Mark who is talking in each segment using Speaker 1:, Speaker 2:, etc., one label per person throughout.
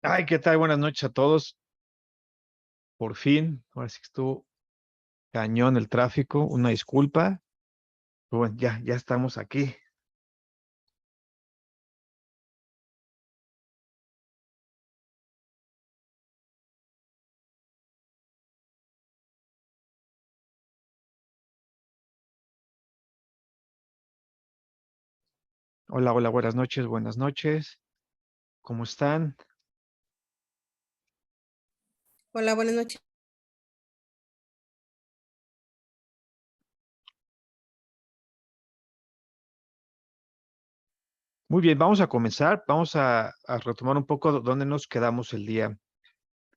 Speaker 1: Ay, ¿qué tal? Buenas noches a todos. Por fin, ahora sí que estuvo cañón el tráfico. Una disculpa. Pero bueno, ya estamos aquí. Hola, hola, buenas noches, buenas noches. ¿Cómo están?
Speaker 2: Hola, buenas noches.
Speaker 1: Muy bien, vamos a comenzar. Vamos a retomar un poco dónde nos quedamos el día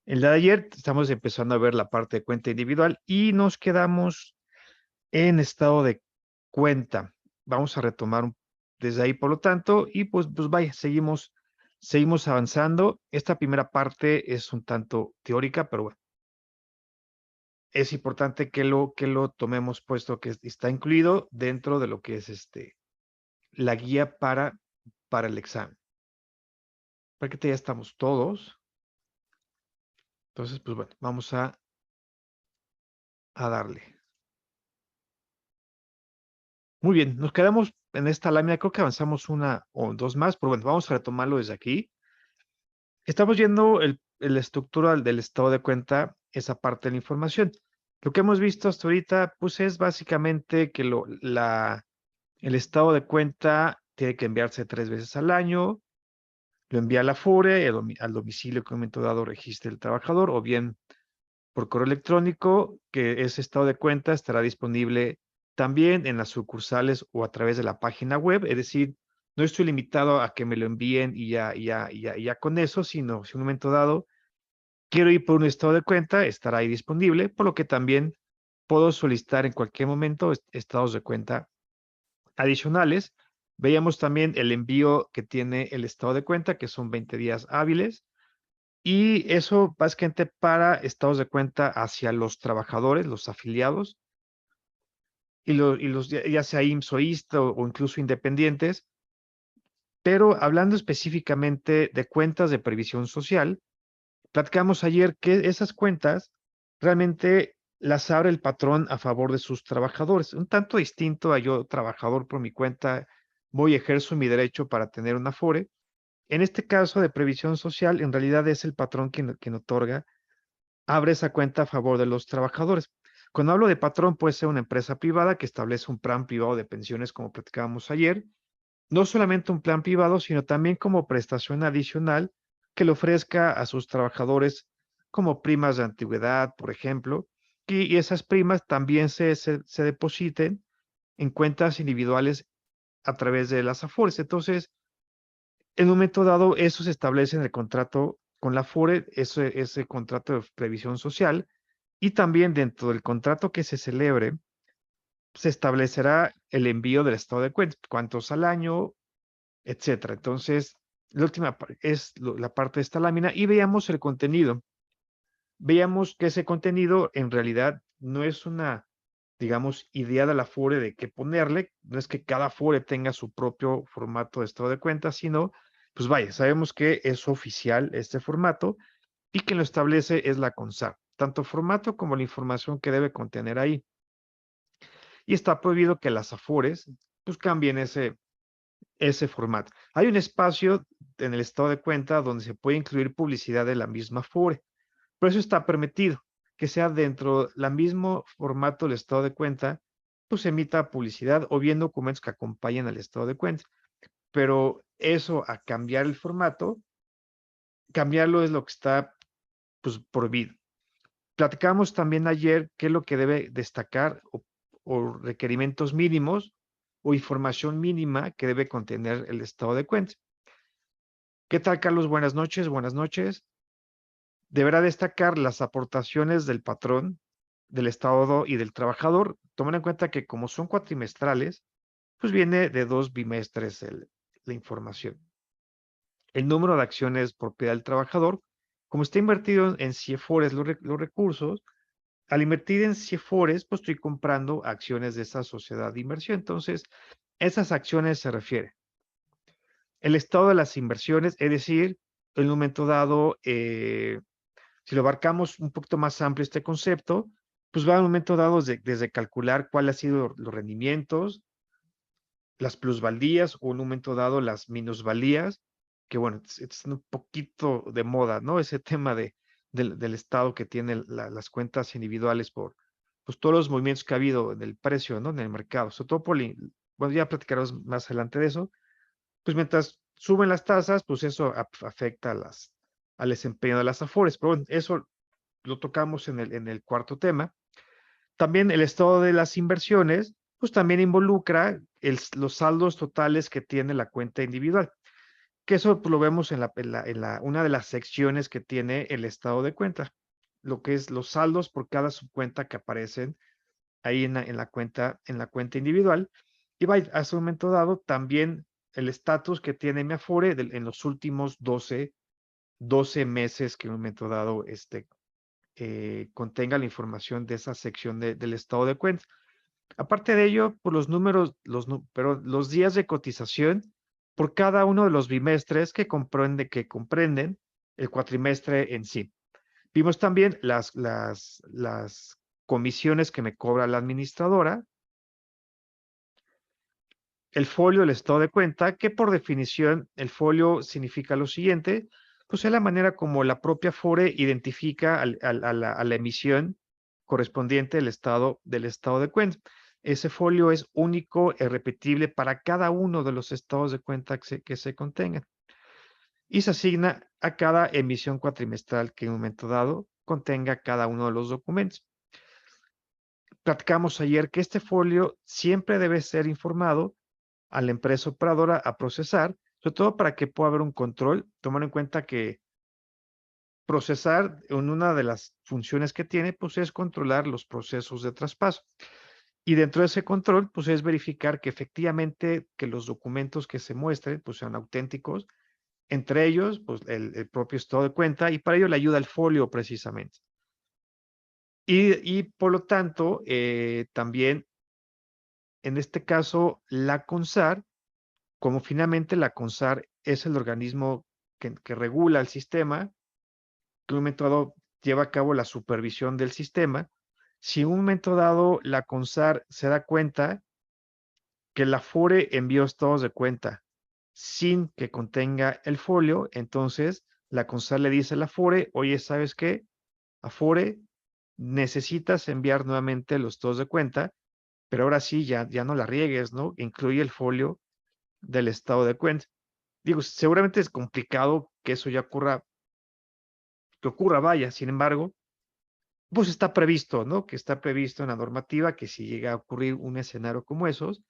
Speaker 1: de ayer. Estamos empezando a ver la parte de cuenta individual y nos quedamos en estado de cuenta. Vamos a retomar desde ahí, por lo tanto, y pues vaya, seguimos avanzando. Esta primera parte es un tanto teórica, pero bueno, es importante que lo tomemos puesto que está incluido dentro de lo que es la guía para el examen. Prácticamente ya estamos todos. Entonces, pues bueno, vamos a darle. Muy bien, nos quedamos en esta lámina. Creo que avanzamos una o dos más, pero bueno, vamos a retomarlo desde aquí. Estamos viendo la estructura del estado de cuenta, esa parte de la información. Lo que hemos visto hasta ahorita, pues es básicamente que el estado de cuenta tiene que enviarse 3 veces al año, lo envía a la FURE, al domicilio que en un momento dado registre el trabajador, o bien por correo electrónico, que ese estado de cuenta estará disponible también en las sucursales o a través de la página web. Es decir, no estoy limitado a que me lo envíen y ya con eso, sino si en un momento dado quiero ir por un estado de cuenta, estará ahí disponible, por lo que también puedo solicitar en cualquier momento estados de cuenta adicionales. Veíamos también el envío que tiene el estado de cuenta, que son 20 días hábiles. Y eso básicamente para estados de cuenta hacia los trabajadores, los afiliados, y los ya sea IMSS o ISSSTE o incluso independientes. Pero hablando específicamente de cuentas de previsión social, platicamos ayer que esas cuentas realmente las abre el patrón a favor de sus trabajadores. Un tanto distinto a yo, trabajador por mi cuenta, voy y ejerzo mi derecho para tener una Afore. En este caso de previsión social, en realidad es el patrón quien otorga, abre esa cuenta a favor de los trabajadores. Cuando hablo de patrón, puede ser una empresa privada que establece un plan privado de pensiones, como platicábamos ayer. No solamente un plan privado, sino también como prestación adicional que le ofrezca a sus trabajadores como primas de antigüedad, por ejemplo, y esas primas también se depositen en cuentas individuales a través de las AFORES. Entonces, en un momento dado, eso se establece en el contrato con la AFORE, ese contrato de previsión social, y también dentro del contrato que se celebre, se establecerá el envío del estado de cuenta, cuántos al año, etcétera. Entonces, la última es la parte de esta lámina y veamos el contenido. Veamos que ese contenido en realidad no es una, digamos, idea de la FORE de qué ponerle, no es que cada FORE tenga su propio formato de estado de cuenta, sino, pues vaya, sabemos que es oficial este formato y quien lo establece es la CONSAR, tanto formato como la información que debe contener ahí. Y está prohibido que las AFORES pues cambien ese formato. Hay un espacio en el estado de cuenta donde se puede incluir publicidad de la misma FORE, pero eso está permitido, que sea dentro del mismo formato del estado de cuenta, pues emita publicidad o bien documentos que acompañen al estado de cuenta. Pero eso a cambiar el formato, cambiarlo es lo que está pues prohibido. Platicamos también ayer qué es lo que debe destacar o requerimientos mínimos o información mínima que debe contener el estado de cuenta. ¿Qué tal, Carlos? Buenas noches, buenas noches. Deberá destacar las aportaciones del patrón, del Estado y del trabajador, tomando en cuenta que como son cuatrimestrales, pues viene de 2 bimestres la información. El número de acciones propiedad del trabajador, como está invertido en CIEFORES los recursos, al invertir en CIEFORES, pues estoy comprando acciones de esa sociedad de inversión. Entonces, esas acciones se refieren el estado de las inversiones, es decir, en un momento dado, si lo abarcamos un poquito más amplio este concepto, pues va en un momento dado desde calcular cuáles han sido los rendimientos, las plusvalías o en un momento dado las minusvalías, que bueno, es un poquito de moda, ¿no? Ese tema del estado que tienen las cuentas individuales por pues, todos los movimientos que ha habido en el precio, ¿no? En el mercado, sobre todo bueno, ya platicaremos más adelante de eso, pues mientras suben las tasas, pues eso afecta al desempeño de las Afores, pero bueno, eso lo tocamos en el cuarto tema. También el estado de las inversiones, pues también involucra los saldos totales que tiene la cuenta individual, que eso pues, lo vemos una de las secciones que tiene el estado de cuenta, lo que es los saldos por cada subcuenta que aparecen ahí en la cuenta individual. Y va a ese momento dado también el estatus que tiene mi Afore en los últimos 12 meses que en un momento dado contenga la información de esa sección del estado de cuenta. Aparte de ello, por los números, pero los días de cotización por cada uno de los bimestres que comprenden el cuatrimestre en sí. Vimos también las comisiones que me cobra la administradora, el folio del estado de cuenta, que por definición el folio significa lo siguiente, pues es la manera como la propia FORE identifica a la emisión correspondiente del estado de cuenta. Ese folio es único e repetible para cada uno de los estados de cuenta que se contengan y se asigna a cada emisión cuatrimestral que en un momento dado contenga cada uno de los documentos. Platicamos ayer que este folio siempre debe ser informado a la empresa operadora a procesar, sobre todo para que pueda haber un control, tomar en cuenta que procesar en una de las funciones que tiene, pues es controlar los procesos de traspaso. Y dentro de ese control, pues es verificar que efectivamente que los documentos que se muestren, pues sean auténticos, entre ellos, pues el propio estado de cuenta, y para ello le ayuda el folio precisamente. Y por lo tanto, también en este caso, la CONSAR, como finalmente la CONSAR es el organismo que regula el sistema, que en un momento dado lleva a cabo la supervisión del sistema, si en un momento dado la CONSAR se da cuenta que la FORE envió estados de cuenta sin que contenga el folio, entonces la CONSAR le dice a la FORE, oye, ¿sabes qué? Afore, necesitas enviar nuevamente los estados de cuenta, pero ahora sí, ya no la riegues, ¿no? Incluye el folio del estado de cuenta. Digo, seguramente es complicado que eso ya ocurra, vaya, sin embargo, pues está previsto, ¿no? Que está previsto en la normativa que si llega a ocurrir un escenario como esos,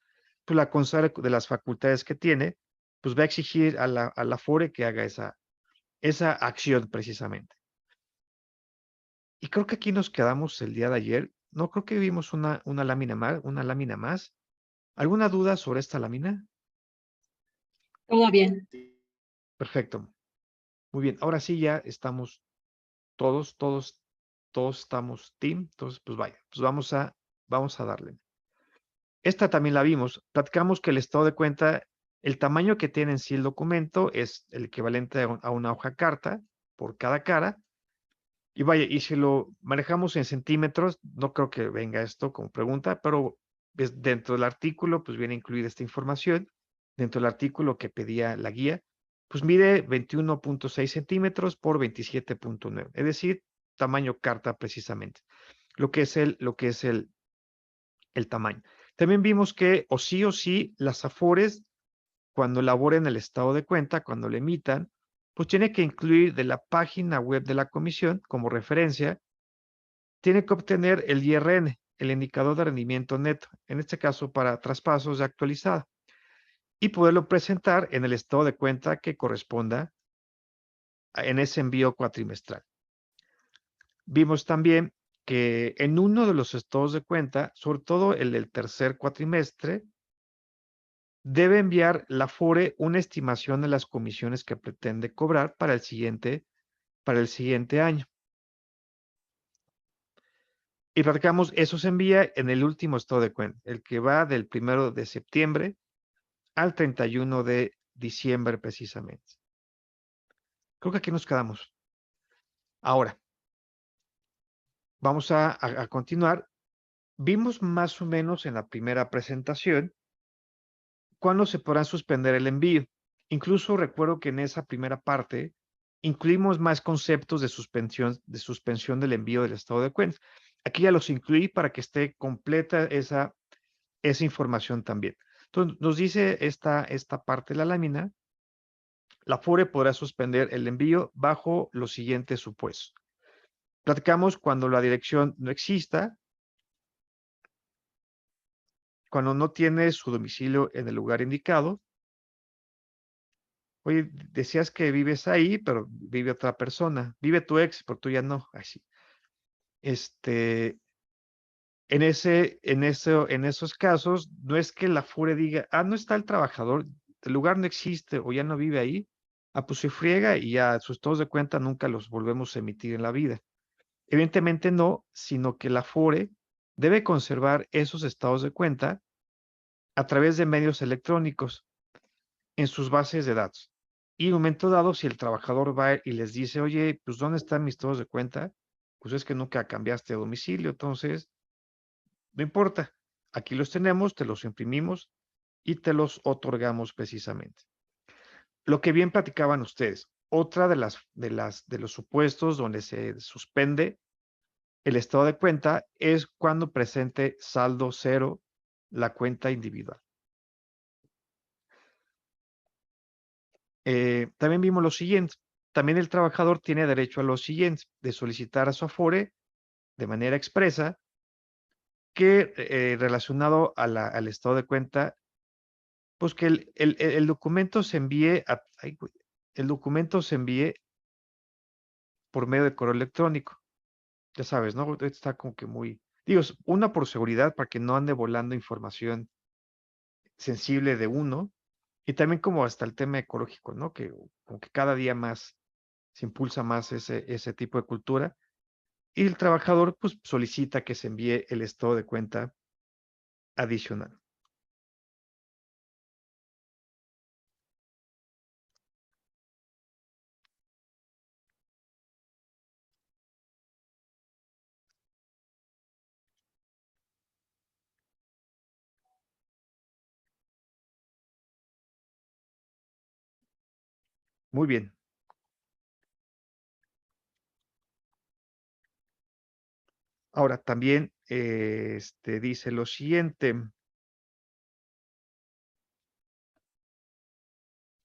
Speaker 1: pues la CONSAR de las facultades que tiene, pues va a exigir a la FORE que haga esa acción precisamente. Y creo que aquí nos quedamos el día de ayer. No creo que vimos una lámina más. ¿Alguna duda sobre esta lámina?
Speaker 3: Todo bien.
Speaker 1: Perfecto. Muy bien. Ahora sí ya estamos todos estamos team. Entonces, pues vaya, pues vamos a darle. Esta también la vimos. Platicamos que el estado de cuenta, el tamaño que tiene en sí el documento es el equivalente a una hoja carta por cada cara. Y vaya, y si lo manejamos en centímetros, no creo que venga esto como pregunta, pero dentro del artículo, pues viene incluida esta información. Dentro del artículo que pedía la guía, pues mide 21.6 centímetros por 27.9, es decir, tamaño carta precisamente, lo que es el tamaño. También vimos que o sí, las Afores, cuando elaboren el estado de cuenta, cuando lo emitan, pues tiene que incluir de la página web de la comisión como referencia, tiene que obtener el IRN, el indicador de rendimiento neto, en este caso para traspasos de actualizada, y poderlo presentar en el estado de cuenta que corresponda en ese envío cuatrimestral. Vimos también que en uno de los estados de cuenta, sobre todo el del tercer cuatrimestre, debe enviar la FORE una estimación de las comisiones que pretende cobrar para el siguiente año. Y platicamos, eso se envía en el último estado de cuenta, el que va del 1 de septiembre al 31 de diciembre precisamente. Creo que aquí nos quedamos. Ahora, vamos a continuar. Vimos más o menos en la primera presentación cuándo se podrá suspender el envío. Incluso recuerdo que en esa primera parte incluimos más conceptos de suspensión del envío del estado de cuenta. Aquí ya los incluí para que esté completa esa información también. Entonces, nos dice esta parte de la lámina, la FURE podrá suspender el envío bajo los siguientes supuestos. Platicamos cuando la dirección no exista, cuando no tiene su domicilio en el lugar indicado. Oye, decías que vives ahí, pero vive otra persona. Vive tu ex, pero tú ya no. Así. Este, en esos casos, no es que la FURE diga, no está el trabajador, el lugar no existe o ya no vive ahí. Pues se friega y ya sus estados de cuenta nunca los volvemos a emitir en la vida. Evidentemente no, sino que la FURE debe conservar esos estados de cuenta a través de medios electrónicos en sus bases de datos. Y en un momento dado, si el trabajador va y les dice, oye, pues ¿dónde están mis estados de cuenta? Pues es que nunca cambiaste de domicilio, entonces no importa. Aquí los tenemos, te los imprimimos y te los otorgamos precisamente. Lo que bien platicaban ustedes, otra de los supuestos donde se suspende el estado de cuenta es cuando presente saldo cero la cuenta individual. También vimos lo siguiente. También el trabajador tiene derecho a lo siguiente, de solicitar a su Afore de manera expresa que relacionado al estado de cuenta, pues que el documento se envíe el documento se envíe por medio de correo electrónico. Ya sabes, ¿no? Está como que muy, digo, una por seguridad para que no ande volando información sensible de uno, y también como hasta el tema ecológico, ¿no? Que como que cada día más se impulsa más ese tipo de cultura, y el trabajador pues solicita que se envíe el estado de cuenta adicional. Muy bien. Ahora también dice lo siguiente.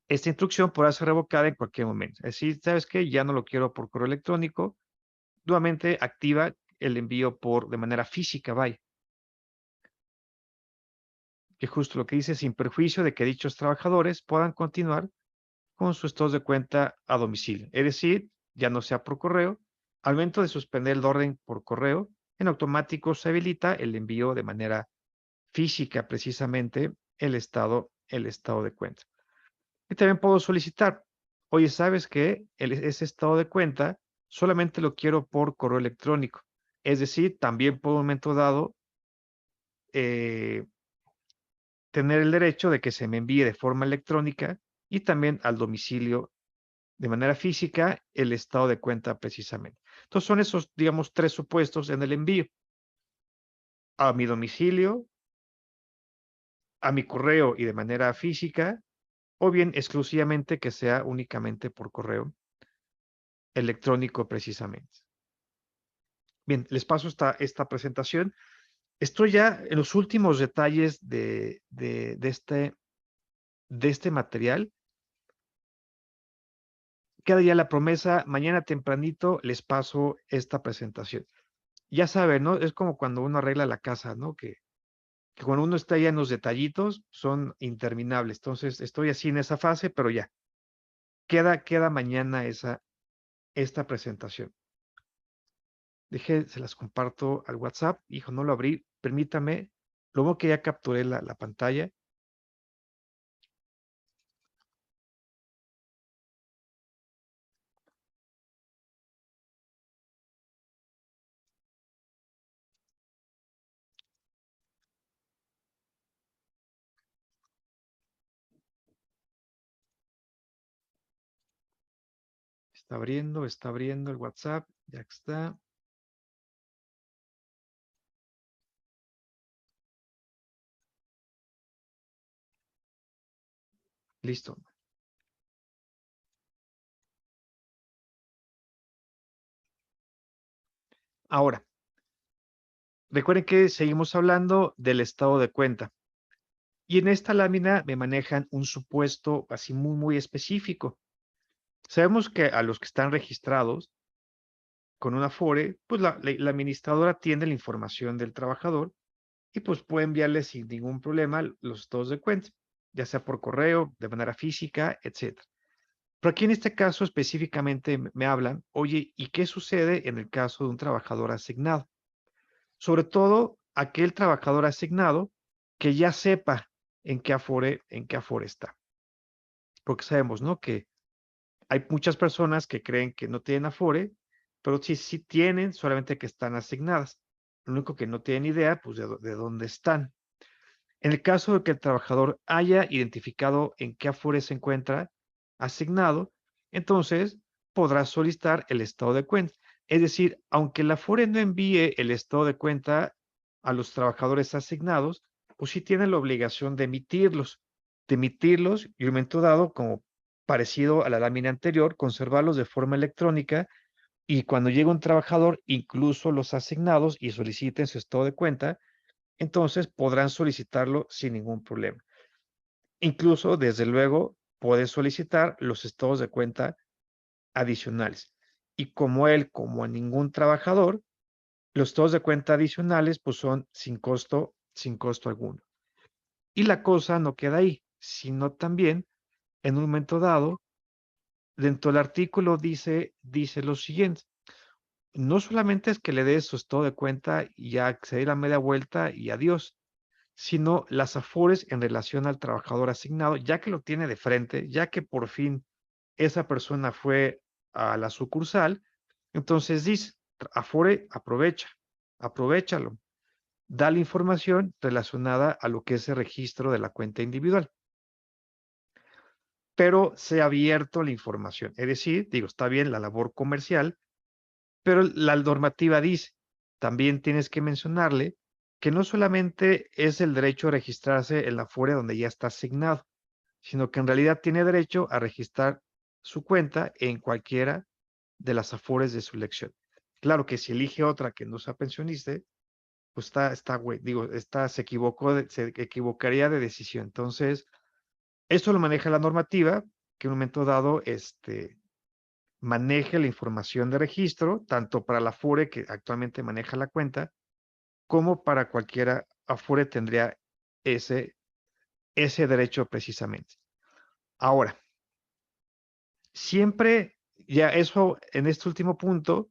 Speaker 1: Esta instrucción podrá ser revocada en cualquier momento. Es decir, ¿sabes qué? Ya no lo quiero por correo electrónico. Nuevamente activa el envío de manera física, vaya. Que justo lo que dice, sin perjuicio de que dichos trabajadores puedan continuar con sus estados de cuenta a domicilio. Es decir, ya no sea por correo. Al momento de suspender el orden por correo, en automático se habilita el envío de manera física, precisamente el estado de cuenta. Y también puedo solicitar, oye, ¿sabes qué? Ese estado de cuenta solamente lo quiero por correo electrónico. Es decir, también por un momento dado eh, tener el derecho de que se me envíe de forma electrónica y también al domicilio de manera física el estado de cuenta precisamente. Entonces son esos, digamos, tres supuestos en el envío. A mi domicilio, a mi correo y de manera física, o bien exclusivamente que sea únicamente por correo electrónico precisamente. Bien, les paso esta presentación. Estoy ya en los últimos detalles de este material. Queda ya la promesa, mañana tempranito les paso esta presentación. Ya saben, ¿no? Es como cuando uno arregla la casa, ¿no? Que cuando uno está ya en los detallitos son interminables. Entonces, estoy así en esa fase, pero ya. Queda mañana esta presentación. Se las comparto al WhatsApp. Hijo, no lo abrí. Permítame. Luego que ya capturé la pantalla. Está abriendo el WhatsApp. Ya está. Listo. Ahora, recuerden que seguimos hablando del estado de cuenta. Y en esta lámina me manejan un supuesto así muy específico. Sabemos que a los que están registrados con una Afore, pues la administradora tiene la información del trabajador y pues puede enviarle sin ningún problema los estados de cuenta, ya sea por correo, de manera física, etcétera. Pero aquí en este caso específicamente me hablan, oye, ¿y qué sucede en el caso de un trabajador asignado? Sobre todo aquel trabajador asignado que ya sepa en qué Afore está. Porque sabemos, ¿no? Que hay muchas personas que creen que no tienen Afore, pero sí tienen, solamente que están asignadas. Lo único que no tienen idea, pues, de dónde están. En el caso de que el trabajador haya identificado en qué Afore se encuentra asignado, entonces podrá solicitar el estado de cuenta. Es decir, aunque la Afore no envíe el estado de cuenta a los trabajadores asignados, pues sí tiene la obligación de emitirlos y en un momento dado, como parecido a la lámina anterior, conservarlos de forma electrónica y cuando llegue un trabajador, incluso los asignados y soliciten su estado de cuenta, entonces podrán solicitarlo sin ningún problema. Incluso, desde luego, pueden solicitar los estados de cuenta adicionales. Y como a ningún trabajador, los estados de cuenta adicionales pues son sin costo alguno. Y la cosa no queda ahí, sino también, en un momento dado, dentro del artículo dice lo siguiente: no solamente es que le des su estado de cuenta y ya se dé la media vuelta y adiós, sino las afores en relación al trabajador asignado, ya que lo tiene de frente, ya que por fin esa persona fue a la sucursal, entonces dice, afore, aprovéchalo, da la información relacionada a lo que es el registro de la cuenta individual, pero se ha abierto la información, es decir, digo, está bien la labor comercial, pero la normativa dice, también tienes que mencionarle que no solamente es el derecho a registrarse en la Afore donde ya está asignado, sino que en realidad tiene derecho a registrar su cuenta en cualquiera de las Afores de su elección. Claro que si elige otra que no sea pensionista, pues se equivocaría de decisión. Entonces, esto lo maneja la normativa, que en un momento dado, maneje la información de registro, tanto para la Afore que actualmente maneja la cuenta, como para cualquiera Afore tendría ese derecho precisamente. Ahora, siempre, ya eso en este último punto,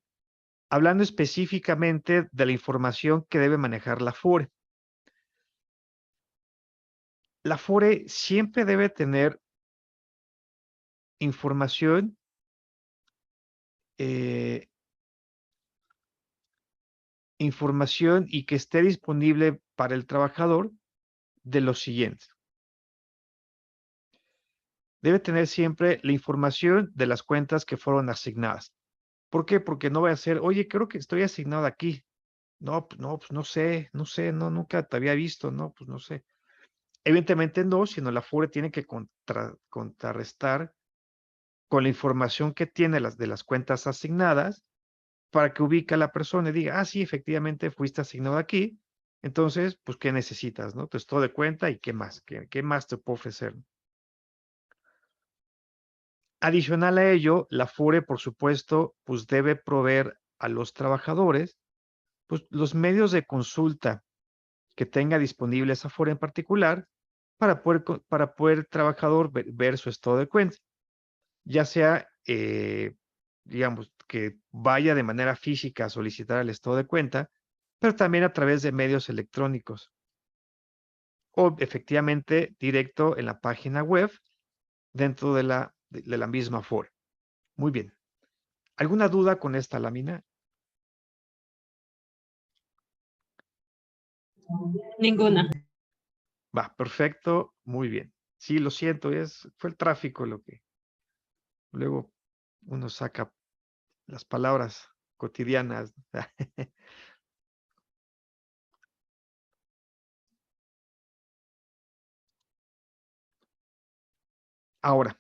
Speaker 1: hablando específicamente de la información que debe manejar la Afore. La Afore siempre debe tener información eh, información y que esté disponible para el trabajador de lo siguiente. Debe tener siempre la información de las cuentas que fueron asignadas. ¿Por qué? Porque no va a ser, oye, creo que estoy asignado aquí. No, pues no sé, no, nunca te había visto, no, pues no sé. Evidentemente no, sino la Afore tiene que contrarrestar con la información que tiene de las cuentas asignadas para que ubique a la persona y diga, sí, efectivamente fuiste asignado aquí. Entonces, pues, ¿qué necesitas, no? Tu estado de cuenta y qué más, qué más te puedo ofrecer. Adicional a ello, la Afore, por supuesto, pues debe proveer a los trabajadores, pues, los medios de consulta que tenga disponible esa Afore en particular para poder el trabajador ver su estado de cuenta, ya sea, digamos, que vaya de manera física a solicitar el estado de cuenta, pero también a través de medios electrónicos o efectivamente directo en la página web dentro de la misma Afore. Muy bien. ¿Alguna duda con esta lámina?
Speaker 3: Ninguna.
Speaker 1: Va, perfecto, muy bien. Sí, lo siento, fue el tráfico lo que luego uno saca las palabras cotidianas. Ahora,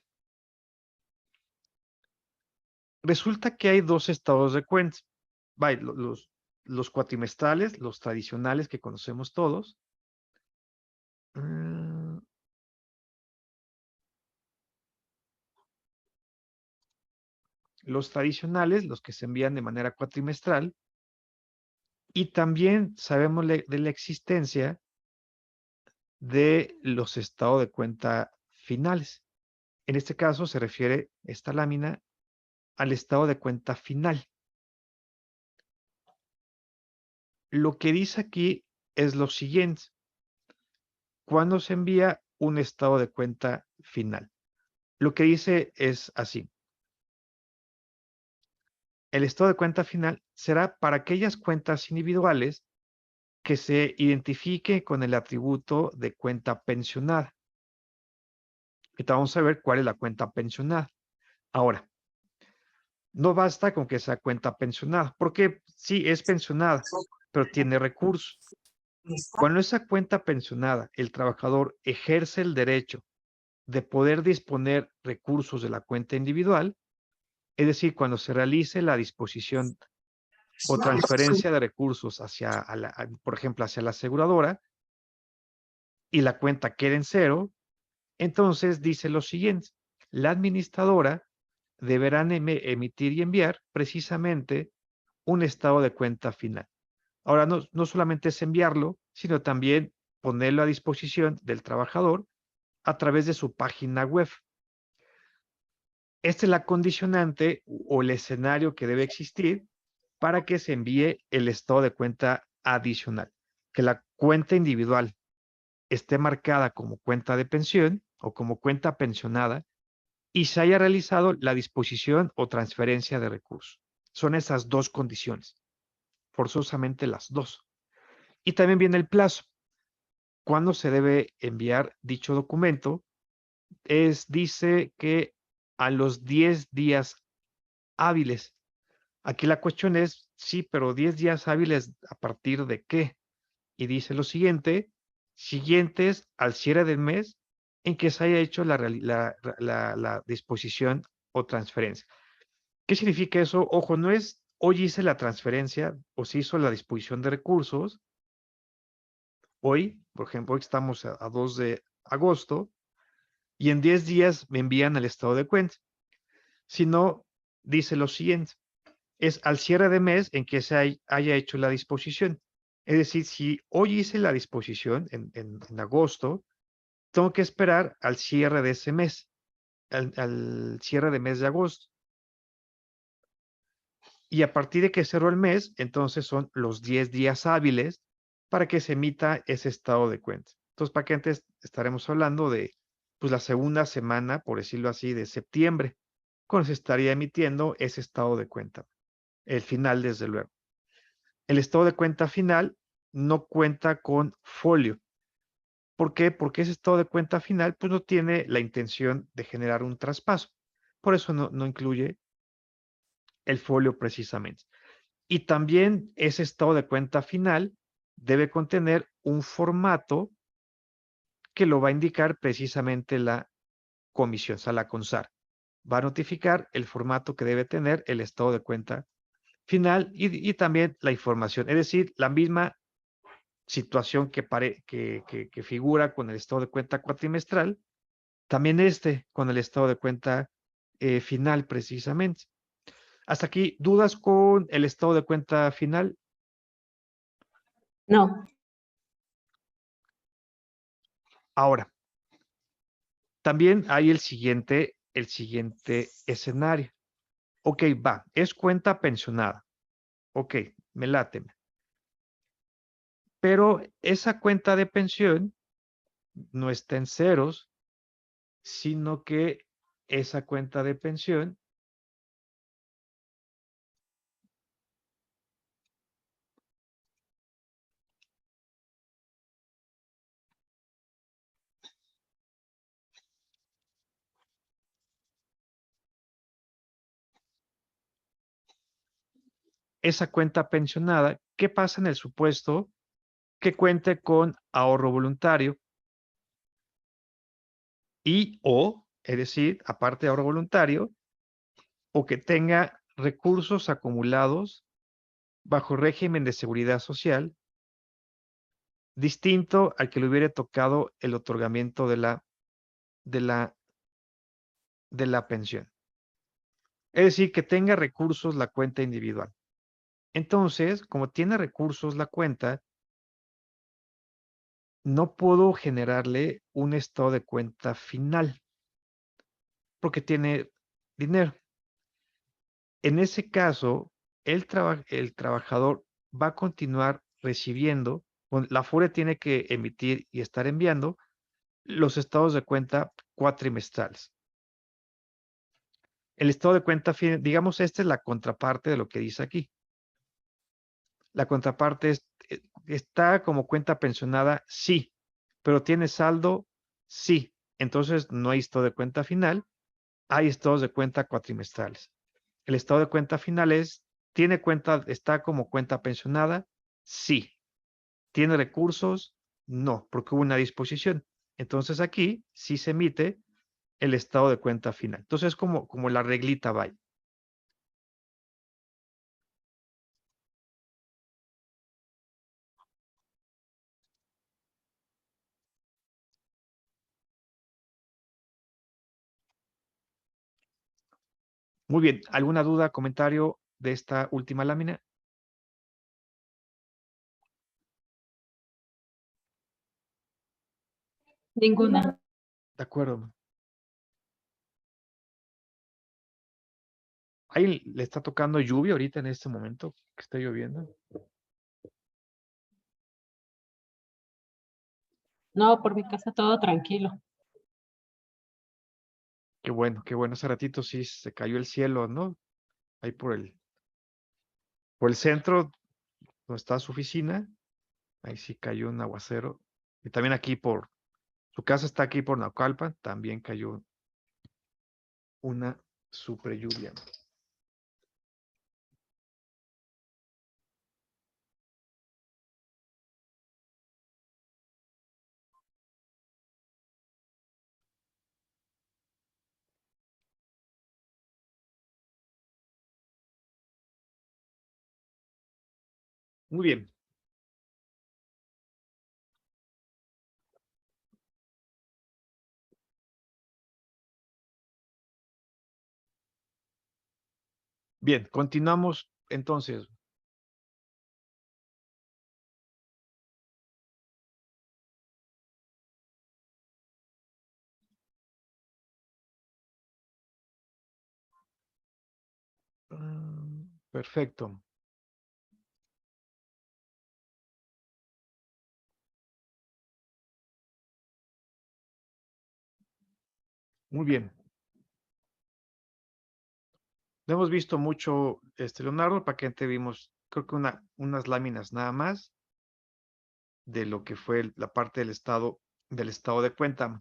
Speaker 1: resulta que hay dos estados de cuenta. Vaya, los cuatrimestrales, los tradicionales que conocemos todos. Los tradicionales, los que se envían de manera cuatrimestral. Y también sabemos de la existencia de los estados de cuenta finales. En este caso se refiere esta lámina al estado de cuenta final. Lo que dice aquí es lo siguiente. ¿Cuándo se envía un estado de cuenta final? Lo que dice es así. El estado de cuenta final será para aquellas cuentas individuales que se identifique con el atributo de cuenta pensionada. Ahorita vamos a ver cuál es la cuenta pensionada. Ahora, no basta con que sea cuenta pensionada, porque sí es pensionada, pero tiene recursos. Cuando esa cuenta pensionada, el trabajador ejerce el derecho de poder disponer recursos de la cuenta individual, es decir, cuando se realice la disposición o transferencia de recursos hacia, por ejemplo, hacia la aseguradora y la cuenta queda en cero, entonces dice lo siguiente, la administradora deberá emitir y enviar precisamente un estado de cuenta final. Ahora, no solamente es enviarlo, sino también ponerlo a disposición del trabajador a través de su página web. Esta es la condicionante o el escenario que debe existir para que se envíe el estado de cuenta adicional. Que la cuenta individual esté marcada como cuenta de pensión o como cuenta pensionada y se haya realizado la disposición o transferencia de recursos. Son esas dos condiciones, forzosamente las dos. Y también viene el plazo. ¿Cuándo se debe enviar dicho documento? Dice que a los 10 días hábiles. Aquí la cuestión es, sí, pero 10 días hábiles ¿a partir de qué? Y dice lo siguiente, siguientes al cierre del mes en que se haya hecho la disposición o transferencia. ¿Qué significa eso? Ojo, no es hoy hice la transferencia o se hizo la disposición de recursos. Hoy, por ejemplo, hoy estamos a 2 de agosto y en 10 días me envían el estado de cuenta. Sino, dice lo siguiente, es al cierre de mes en que se haya hecho la disposición. Es decir, si hoy hice la disposición en agosto, tengo que esperar al cierre de ese mes, al cierre de mes de agosto. Y a partir de que cerró el mes, entonces son los 10 días hábiles para que se emita ese estado de cuenta. Entonces, para que antes estaremos hablando de pues, la segunda semana, por decirlo así, de septiembre, cuando se estaría emitiendo ese estado de cuenta. El final, desde luego. El estado de cuenta final no cuenta con folio. ¿Por qué? Porque ese estado de cuenta final pues no tiene la intención de generar un traspaso. Por eso no incluye el folio precisamente. Y también ese estado de cuenta final debe contener un formato que lo va a indicar precisamente la comisión, o sea, la CONSAR. Va a notificar el formato que debe tener el estado de cuenta final y también la información. Es decir, la misma situación que figura con el estado de cuenta cuatrimestral, también con el estado de cuenta final precisamente. Hasta aquí, ¿dudas con el estado de cuenta final?
Speaker 3: No,
Speaker 1: Ahora, también hay el siguiente escenario. Ok, va, es cuenta pensionada. Ok, me late. Pero esa cuenta de pensión no está en ceros, sino que esa cuenta de pensión esa cuenta pensionada, ¿qué pasa en el supuesto que cuente con ahorro voluntario es decir, aparte de ahorro voluntario, o que tenga recursos acumulados bajo régimen de seguridad social, distinto al que le hubiera tocado el otorgamiento de la, de la pensión? Es decir, que tenga recursos la cuenta individual. Entonces, como tiene recursos la cuenta, no puedo generarle un estado de cuenta final porque tiene dinero. En ese caso, el trabajador va a continuar recibiendo, la FURE tiene que emitir y estar enviando los estados de cuenta cuatrimestrales. El estado de cuenta final, digamos, esta es la contraparte de lo que dice aquí. La contraparte está como cuenta pensionada, sí, pero tiene saldo, sí. Entonces no hay estado de cuenta final, hay estados de cuenta cuatrimestrales. El estado de cuenta final ¿tiene cuenta, está como cuenta pensionada? Sí. ¿Tiene recursos? No, porque hubo una disposición. Entonces aquí sí se emite el estado de cuenta final. Entonces es como la reglita va. Muy bien. ¿Alguna duda, comentario de esta última lámina?
Speaker 3: Ninguna.
Speaker 1: De acuerdo. Ahí le está tocando lluvia ahorita en este momento que está lloviendo.
Speaker 3: No, por mi casa todo tranquilo.
Speaker 1: Qué bueno, qué bueno. Hace ratito sí se cayó el cielo, ¿no? Ahí por el centro donde está su oficina. Ahí sí cayó un aguacero. Y también aquí su casa está aquí por Naucalpan, también cayó una super lluvia. Muy bien. Bien, continuamos entonces. Perfecto. Muy bien. No hemos visto mucho, Leonardo, para que te vimos, creo que unas láminas nada más de lo que fue la parte del estado de cuenta.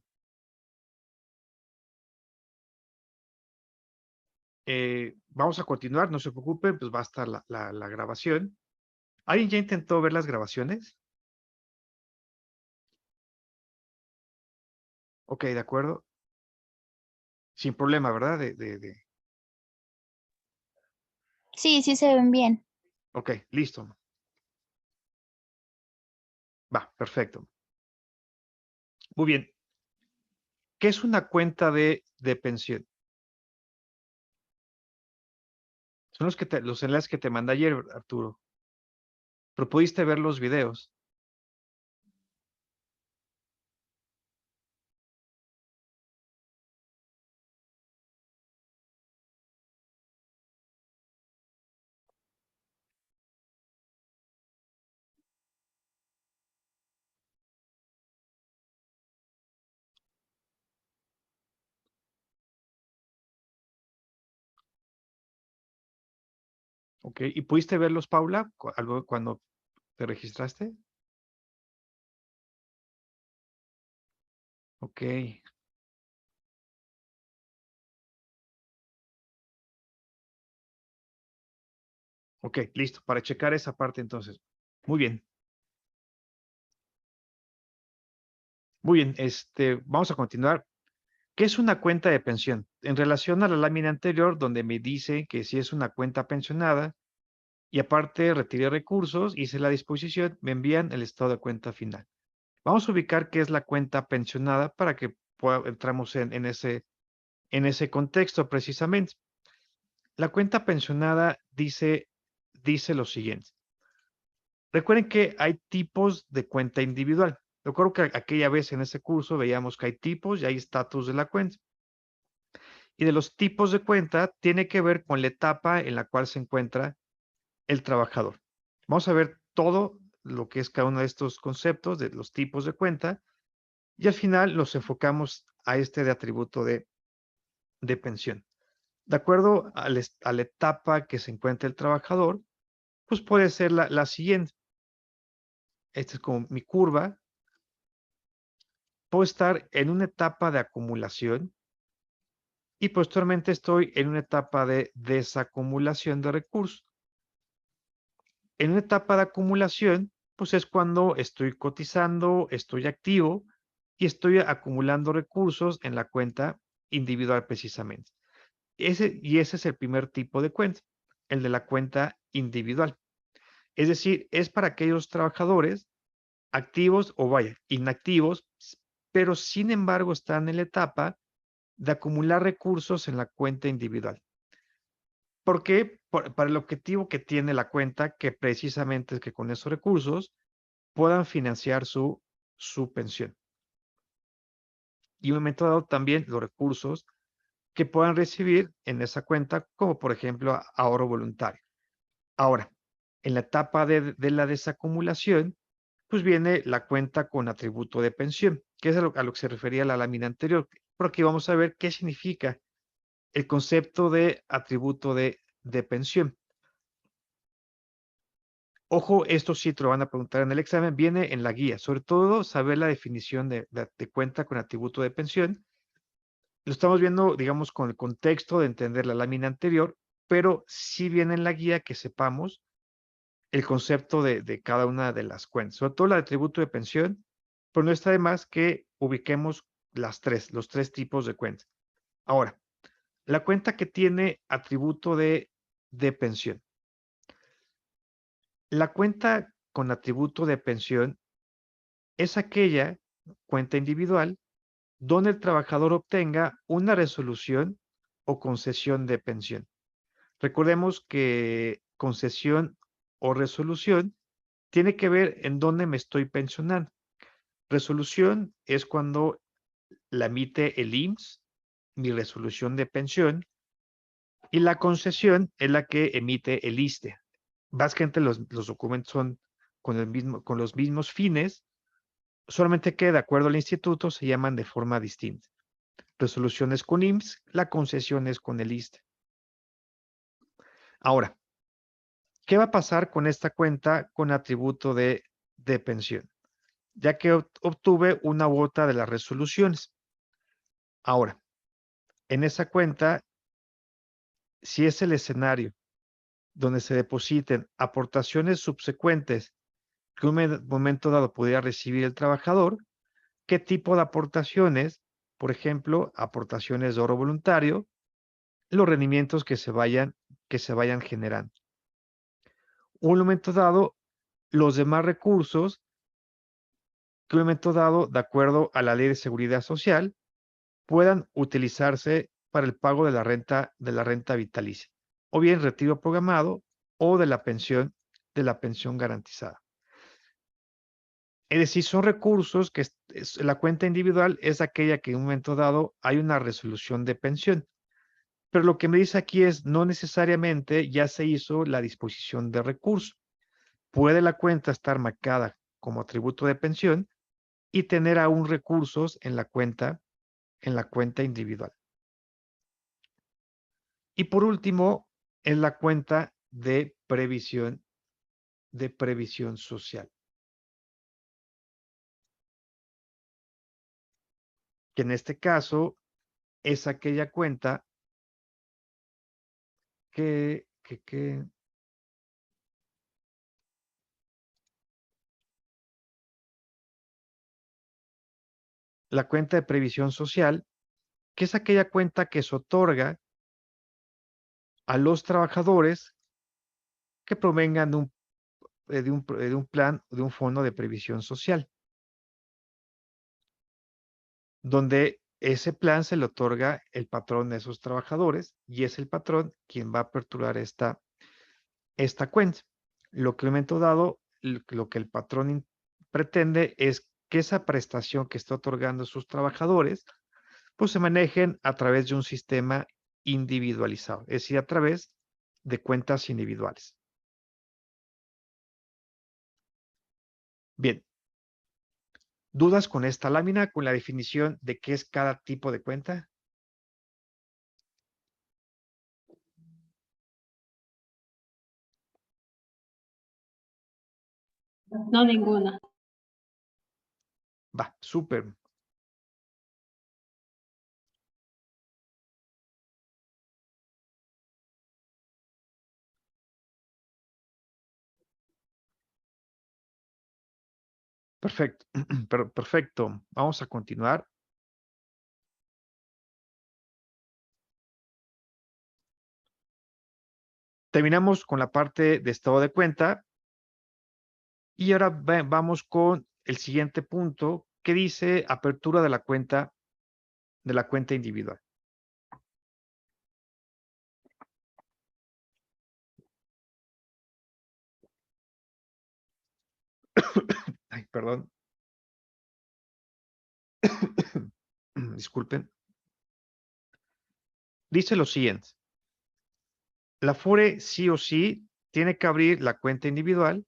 Speaker 1: Vamos a continuar, no se preocupen, pues va a estar la grabación. ¿Alguien ya intentó ver las grabaciones? Ok, de acuerdo. Sin problema, ¿verdad?
Speaker 4: Sí, sí se ven bien.
Speaker 1: Ok, listo. Va, perfecto. Muy bien. ¿Qué es una cuenta de pensión? Son los enlaces que te mandé ayer, Arturo. Pero pudiste ver los videos. Ok, ¿y pudiste verlos, Paula, algo cuando te registraste? Ok, Ok, listo, para checar esa parte entonces. Muy bien. Muy bien, vamos a continuar. ¿Qué es una cuenta de pensión? En relación a la lámina anterior, donde me dice que si es una cuenta pensionada y aparte retiré recursos, hice la disposición, me envían el estado de cuenta final. Vamos a ubicar qué es la cuenta pensionada para que entramos en ese contexto precisamente. La cuenta pensionada dice lo siguiente. Recuerden que hay tipos de cuenta individual. Recuerdo que aquella vez en ese curso veíamos que hay tipos y hay estatus de la cuenta. Y de los tipos de cuenta tiene que ver con la etapa en la cual se encuentra el trabajador. Vamos a ver todo lo que es cada uno de estos conceptos de los tipos de cuenta y al final nos enfocamos a este de atributo de pensión. De acuerdo a la etapa que se encuentra el trabajador, pues puede ser la siguiente. Esta es como mi curva. Puedo estar en una etapa de acumulación y posteriormente estoy en una etapa de desacumulación de recursos. En una etapa de acumulación, pues es cuando estoy cotizando, estoy activo y estoy acumulando recursos en la cuenta individual precisamente. Ese es el primer tipo de cuenta, el de la cuenta individual. Es decir, es para aquellos trabajadores activos o vaya, inactivos, pero sin embargo están en la etapa de acumular recursos en la cuenta individual. ¿Por qué? Para el objetivo que tiene la cuenta, que precisamente es que con esos recursos puedan financiar su pensión. Y en un momento dado también los recursos que puedan recibir en esa cuenta, como por ejemplo ahorro voluntario. Ahora, en la etapa de la desacumulación, pues viene la cuenta con atributo de pensión, que es a lo que se refería la lámina anterior. Pero aquí vamos a ver qué significa el concepto de atributo de pensión. Ojo, esto sí te lo van a preguntar en el examen, viene en la guía, sobre todo saber la definición de cuenta con atributo de pensión. Lo estamos viendo, digamos, con el contexto de entender la lámina anterior, pero sí viene en la guía que sepamos el concepto de cada una de las cuentas, sobre todo la de atributo de pensión, pero no está de más que ubiquemos los tres tipos de cuentas. Ahora, la cuenta que tiene atributo de pensión. La cuenta con atributo de pensión es aquella cuenta individual donde el trabajador obtenga una resolución o concesión de pensión. Recordemos que concesión o resolución tiene que ver en dónde me estoy pensionando. Resolución es cuando la emite el IMSS, mi resolución de pensión, y la concesión es la que emite el ISSSTE. Básicamente los documentos son con los mismos fines, solamente que de acuerdo al instituto se llaman de forma distinta. Resoluciones con IMSS, la concesión es con el ISSSTE. Ahora, ¿qué va a pasar con esta cuenta con atributo de pensión? Ya que obtuve una cuota de las resoluciones. Ahora, en esa cuenta, si es el escenario donde se depositen aportaciones subsecuentes que en un momento dado pudiera recibir el trabajador, ¿qué tipo de aportaciones? Por ejemplo, aportaciones de ahorro voluntario, los rendimientos que se vayan generando. En un momento dado, los demás recursos que en un momento dado, de acuerdo a la Ley de Seguridad Social, puedan utilizarse para el pago de la renta vitalicia, o bien retiro programado o de la pensión garantizada. Es decir, son recursos que la cuenta individual es aquella que en un momento dado hay una resolución de pensión. Pero lo que me dice aquí es, no necesariamente ya se hizo la disposición de recursos. Puede la cuenta estar marcada como atributo de pensión y tener aún recursos en la cuenta individual. Y por último, es la cuenta de previsión social, que en este caso es aquella cuenta que la cuenta de previsión social, que es aquella cuenta que se otorga a los trabajadores que provengan de un plan, de un fondo de previsión social, donde ese plan se le otorga el patrón de esos trabajadores y es el patrón quien va a aperturar esta cuenta. Lo que en un momento dado, lo que el patrón pretende es que esa prestación que está otorgando a sus trabajadores, pues se manejen a través de un sistema individualizado, es decir, a través de cuentas individuales. Bien, ¿dudas con esta lámina, con la definición de qué es cada tipo de cuenta?
Speaker 3: No, ninguna.
Speaker 1: Va, súper. Perfecto, perfecto. Vamos a continuar. Terminamos con la parte de estado de cuenta y ahora vamos con el siguiente punto que dice apertura de la cuenta individual. Ay, perdón. Disculpen. Dice lo siguiente. La Afore sí o sí tiene que abrir la cuenta individual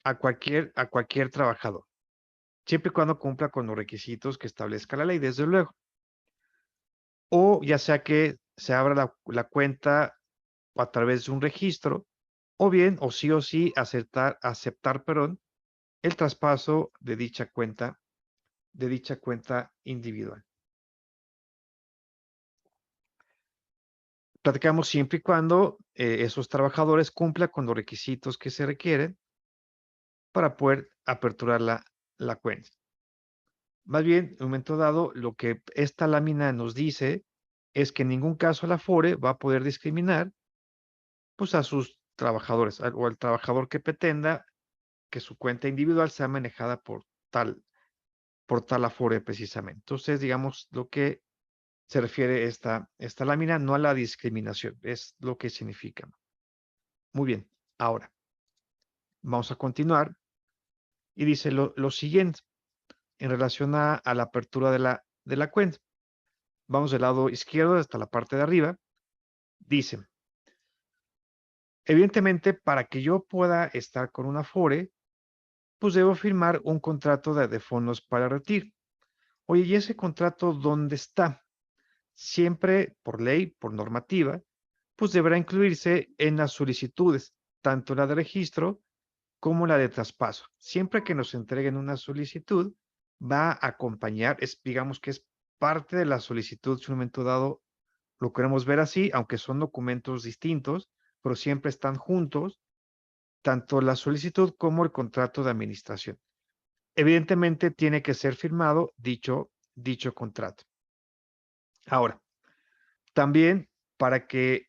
Speaker 1: a cualquier trabajador, siempre y cuando cumpla con los requisitos que establezca la ley, desde luego. O ya sea que se abra la cuenta a través de un registro, o bien, o sí, aceptar, perdón, el traspaso de dicha cuenta individual. Platicamos siempre y cuando esos trabajadores cumplan con los requisitos que se requieren para poder aperturar la cuenta. Más bien, en un momento dado, lo que esta lámina nos dice es que en ningún caso la Afore va a poder discriminar pues, a sus trabajadores o al trabajador que pretenda que su cuenta individual sea manejada por tal Afore precisamente. Entonces, digamos, lo que se refiere esta lámina, no a la discriminación, es lo que significa. Muy bien, ahora vamos a continuar y dice lo siguiente en relación a la apertura de la cuenta. Vamos del lado izquierdo hasta la parte de arriba. Dice, evidentemente, para que yo pueda estar con una Afore, pues debo firmar un contrato de fondos para retiro. Oye, ¿y ese contrato dónde está? Siempre por ley, por normativa, pues deberá incluirse en las solicitudes, tanto la de registro como la de traspaso. Siempre que nos entreguen una solicitud, va a acompañar, digamos que es parte de la solicitud, si en un momento dado lo queremos ver así, aunque son documentos distintos, pero siempre están juntos, tanto la solicitud como el contrato de administración. Evidentemente tiene que ser firmado dicho contrato. Ahora, también para que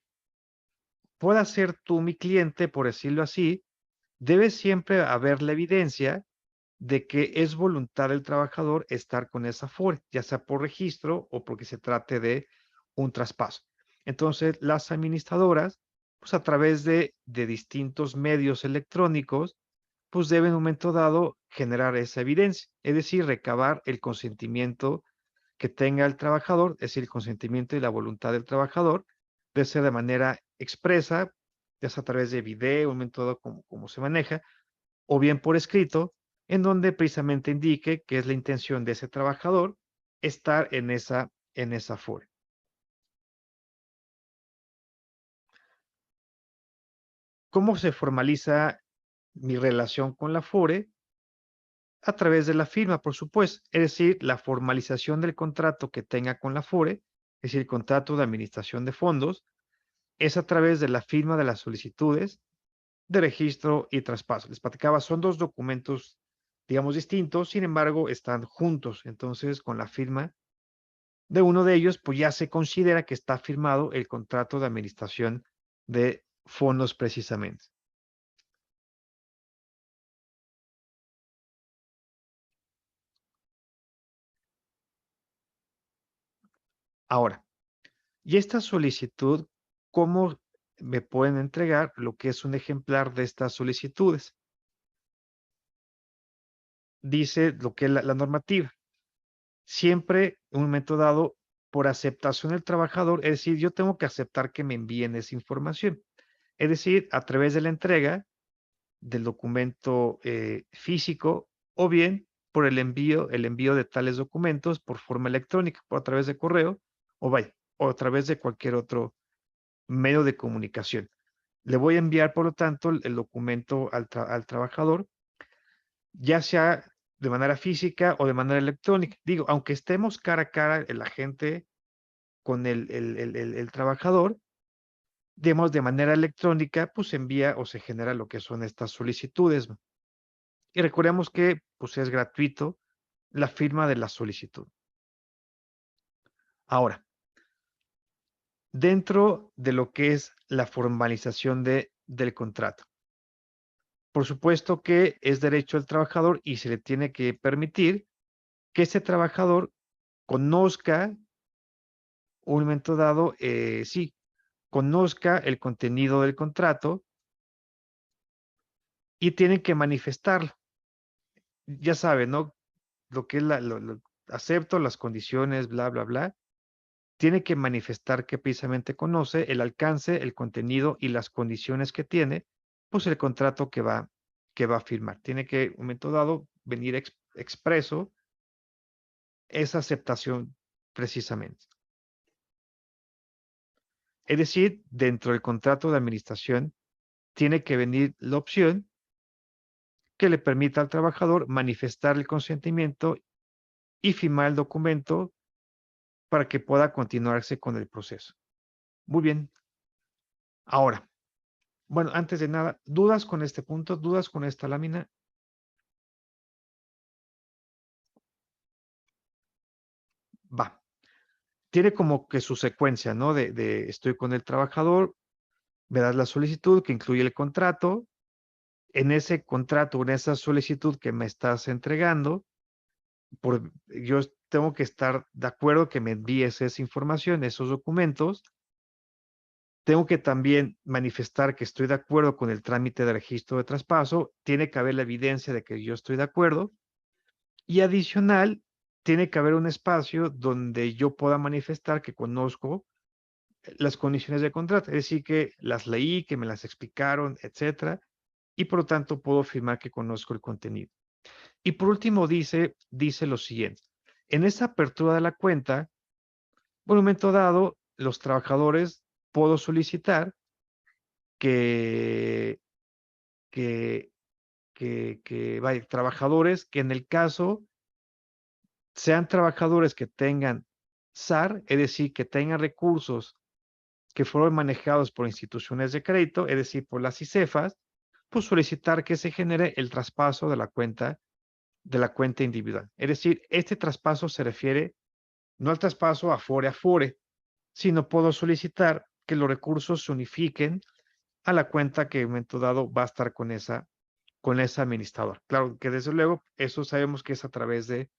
Speaker 1: puedas ser tú mi cliente, por decirlo así, debe siempre haber la evidencia de que es voluntad del trabajador estar con esa Afore, ya sea por registro o porque se trate de un traspaso. Entonces, las administradoras, pues a través de distintos medios electrónicos, pues deben en un momento dado generar esa evidencia, es decir, recabar el consentimiento que tenga el trabajador, es decir, el consentimiento y la voluntad del trabajador, debe ser de manera expresa, ya sea a través de video, en un momento dado como se maneja, o bien por escrito, en donde precisamente indique que es la intención de ese trabajador estar en esa Afore. ¿Cómo se formaliza mi relación con la Afore? A través de la firma, por supuesto, es decir, la formalización del contrato que tenga con la Afore, es decir, el contrato de administración de fondos, es a través de la firma de las solicitudes de registro y traspaso. Les platicaba, son dos documentos digamos, distintos, sin embargo, están juntos. Entonces, con la firma de uno de ellos, pues ya se considera que está firmado el contrato de administración de fondos precisamente. Ahora, y esta solicitud, ¿cómo me pueden entregar lo que es un ejemplar de estas solicitudes? Dice lo que es la normativa. Siempre, en un momento dado, por aceptación del trabajador, es decir, yo tengo que aceptar que me envíen esa información. Es decir, a través de la entrega del documento físico o bien por el envío de tales documentos por forma electrónica, por a través de correo o vaya, o a través de cualquier otro medio de comunicación. Le voy a enviar, por lo tanto, el documento al trabajador, ya sea de manera física o de manera electrónica. Digo, aunque estemos cara a cara, el agente con el trabajador, digamos, de manera electrónica, pues se envía o se genera lo que son estas solicitudes. Y recordemos que pues, es gratuito la firma de la solicitud. Ahora, dentro de lo que es la formalización del contrato. Por supuesto que es derecho del trabajador y se le tiene que permitir que ese trabajador conozca un momento dado, sí, conozca el contenido del contrato y tiene que manifestarlo. Ya sabe, ¿no? Lo que es acepto las condiciones, bla, bla, bla. Tiene que manifestar que precisamente conoce el alcance, el contenido y las condiciones que tiene, pues el contrato que va a firmar. Tiene que, en un momento dado, venir expreso esa aceptación precisamente. Es decir, dentro del contrato de administración, tiene que venir la opción que le permita al trabajador manifestar el consentimiento y firmar el documento para que pueda continuarse con el proceso. Muy bien. Ahora, bueno, antes de nada, ¿dudas con este punto? ¿Dudas con esta lámina? Va. Tiene como que su secuencia, ¿no? De estoy con el trabajador, me das la solicitud que incluye el contrato. En ese contrato, en esa solicitud que me estás entregando, yo tengo que estar de acuerdo que me envíes esa información, esos documentos. Tengo que también manifestar que estoy de acuerdo con el trámite de registro de traspaso. Tiene que haber la evidencia de que yo estoy de acuerdo. Y adicional, tiene que haber un espacio donde yo pueda manifestar que conozco las condiciones de contrato. Es decir, que las leí, que me las explicaron, etcétera. Y por lo tanto puedo afirmar que conozco el contenido. Y por último dice lo siguiente. En esa apertura de la cuenta, por un momento dado, los trabajadores puedo solicitar que, vaya, trabajadores que en el caso sean trabajadores que tengan SAR, es decir, que tengan recursos que fueron manejados por instituciones de crédito, es decir, por las ICEFAS, pues solicitar que se genere el traspaso de la cuenta individual. Es decir, este traspaso se refiere no al traspaso Afore a Afore, sino puedo solicitar que los recursos se unifiquen a la cuenta que en un momento dado va a estar con ese administrador. Claro que desde luego eso sabemos que es a través de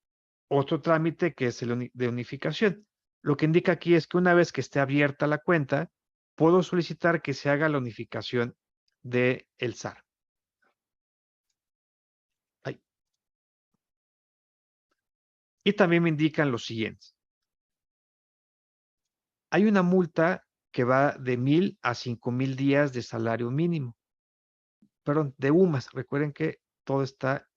Speaker 1: otro trámite que es el de unificación. Lo que indica aquí es que una vez que esté abierta la cuenta, puedo solicitar que se haga la unificación del SAR. Ay. Y también me indican lo siguiente. Hay una multa que va de 1,000 a 5,000 días de salario mínimo. Perdón, de UMAS. Recuerden que todo está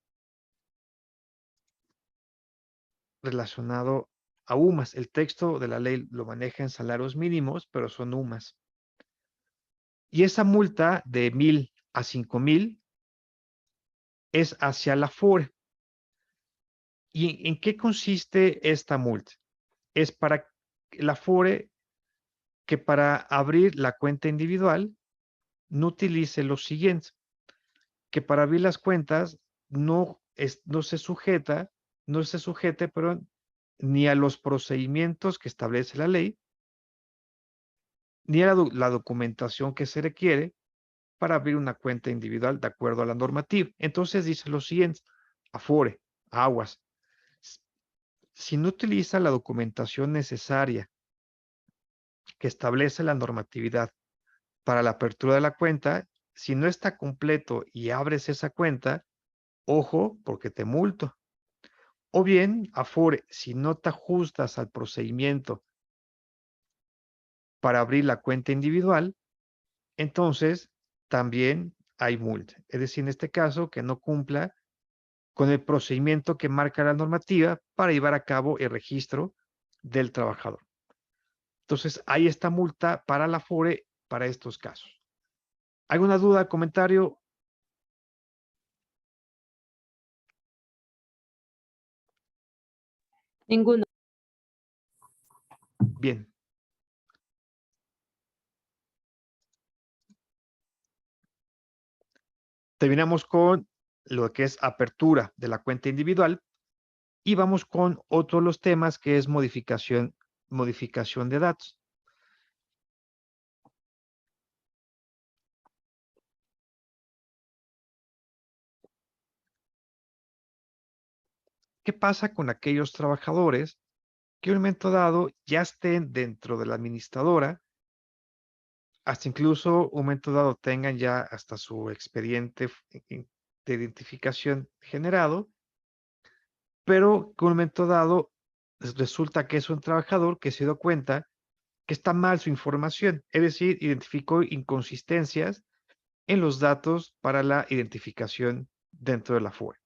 Speaker 1: relacionado a UMAS. El texto de la ley lo maneja en salarios mínimos, pero son UMAS. Y esa multa de 1,000 a 5,000 es hacia la Afore. ¿Y en qué consiste esta multa? Es para la Afore que para abrir la cuenta individual no utilice lo siguiente, que para abrir las cuentas no no se sujete, perdón, ni a los procedimientos que establece la ley, ni a la documentación que se requiere para abrir una cuenta individual de acuerdo a la normativa. Entonces dice lo siguiente: Afore, aguas. Si no utiliza la documentación necesaria que establece la normatividad para la apertura de la cuenta, si no está completo y abres esa cuenta, ojo, porque te multo. O bien, Afore, si no te ajustas al procedimiento para abrir la cuenta individual, entonces también hay multa. Es decir, en este caso, que no cumpla con el procedimiento que marca la normativa para llevar a cabo el registro del trabajador. Entonces, hay esta multa para la Afore para estos casos. ¿Alguna duda, comentario?
Speaker 3: Ninguno.
Speaker 1: Bien. Terminamos con lo que es apertura de la cuenta individual y vamos con otro de los temas que es modificación de datos. ¿Qué pasa con aquellos trabajadores que en un momento dado ya estén dentro de la administradora, hasta incluso un momento dado tengan ya hasta su expediente de identificación generado, pero que en un momento dado resulta que es un trabajador que se dio cuenta que está mal su información, es decir, identificó inconsistencias en los datos para la identificación dentro de la FORE?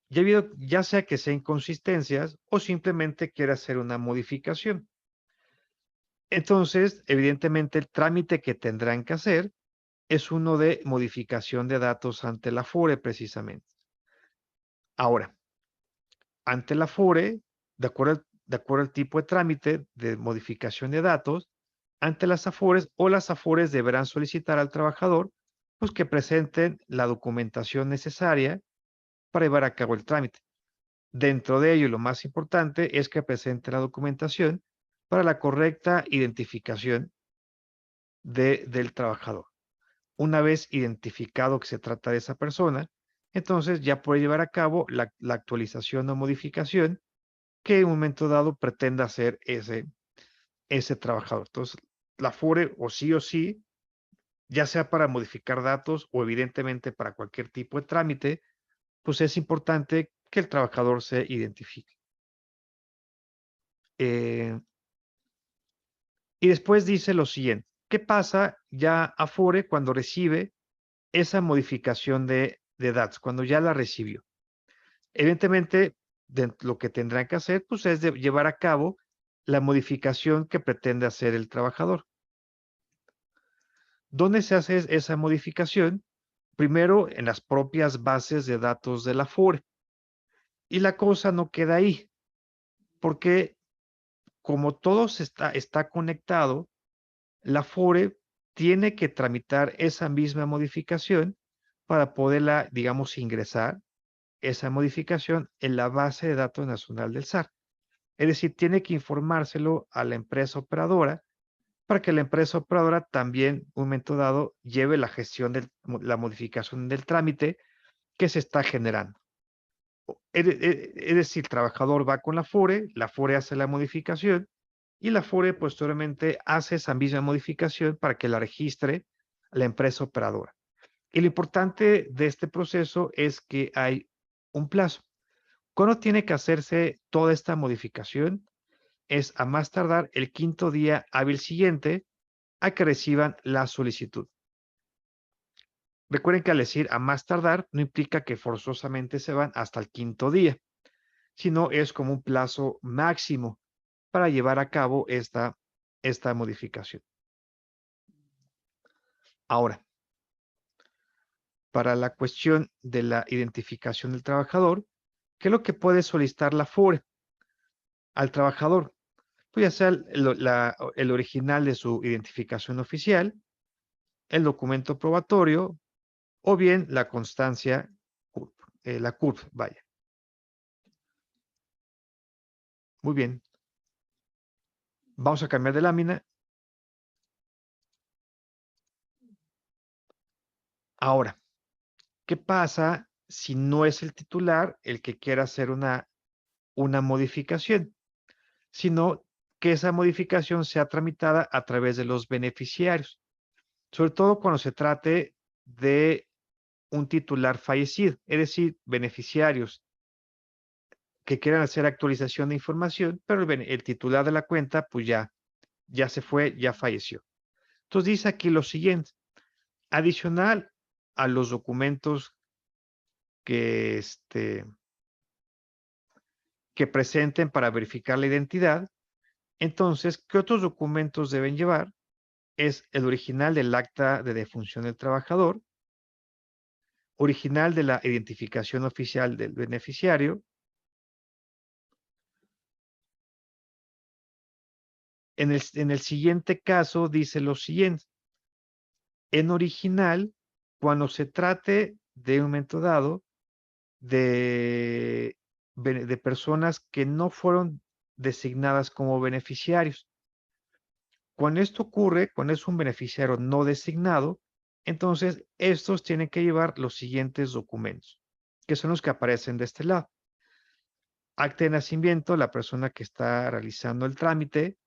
Speaker 1: Ya sea que sea inconsistencias o simplemente quiere hacer una modificación. Entonces, evidentemente, el trámite que tendrán que hacer es uno de modificación de datos ante la FORE, precisamente. Ahora, ante la FORE, de acuerdo al tipo de trámite de modificación de datos, ante las AFORES o las AFORES deberán solicitar al trabajador pues, que presenten la documentación necesaria para llevar a cabo el trámite. Dentro de ello, lo más importante es que presente la documentación para la correcta identificación del trabajador. Una vez identificado que se trata de esa persona, entonces ya puede llevar a cabo la actualización o modificación que en un momento dado pretenda hacer ese trabajador. Entonces, la FORE o sí, ya sea para modificar datos o evidentemente para cualquier tipo de trámite, pues es importante que el trabajador se identifique. Y después dice lo siguiente: ¿qué pasa ya Afore cuando recibe esa modificación de datos, cuando ya la recibió? Evidentemente, lo que tendrán que hacer pues, es llevar a cabo la modificación que pretende hacer el trabajador. ¿Dónde se hace esa modificación? Primero, en las propias bases de datos de la Afore. Y la cosa no queda ahí, porque como todo está conectado, la FORE tiene que tramitar esa misma modificación para poderla, digamos, ingresar esa modificación en la base de datos nacional del SAR. Es decir, tiene que informárselo a la empresa operadora para que la empresa operadora también, en un momento dado, lleve la gestión de la modificación del trámite que se está generando. Es decir, el trabajador va con la FORE hace la modificación y la FORE posteriormente hace esa misma modificación para que la registre la empresa operadora. Y lo importante de este proceso es que hay un plazo. ¿Cuándo tiene que hacerse toda esta modificación? Es a más tardar el 5º día hábil siguiente a que reciban la solicitud. Recuerden que al decir a más tardar no implica que forzosamente se van hasta el 5º día, sino es como un plazo máximo para llevar a cabo esta modificación. Ahora, para la cuestión de la identificación del trabajador, ¿qué es lo que puede solicitar la FORE al trabajador? Pues ya sea el original de su identificación oficial, el documento probatorio o bien la constancia la curva, vaya. Muy bien. Vamos a cambiar de lámina. Ahora, ¿qué pasa si no es el titular el que quiera hacer una modificación? Sino que esa modificación sea tramitada a través de los beneficiarios, sobre todo cuando se trate de un titular fallecido, es decir, beneficiarios que quieran hacer actualización de información, pero el titular de la cuenta, pues ya se fue, ya falleció. Entonces dice aquí lo siguiente, adicional a los documentos que, que presenten para verificar la identidad, entonces, ¿qué otros documentos deben llevar? Es el original del acta de defunción del trabajador, original de la identificación oficial del beneficiario. En el siguiente caso dice lo siguiente, en original, cuando se trate de un momento dado de personas que no fueron designadas como beneficiarios. Cuando esto ocurre, cuando es un beneficiario no designado, entonces estos tienen que llevar los siguientes documentos, que son los que aparecen de este lado. Acta de nacimiento, la persona que está realizando el trámite,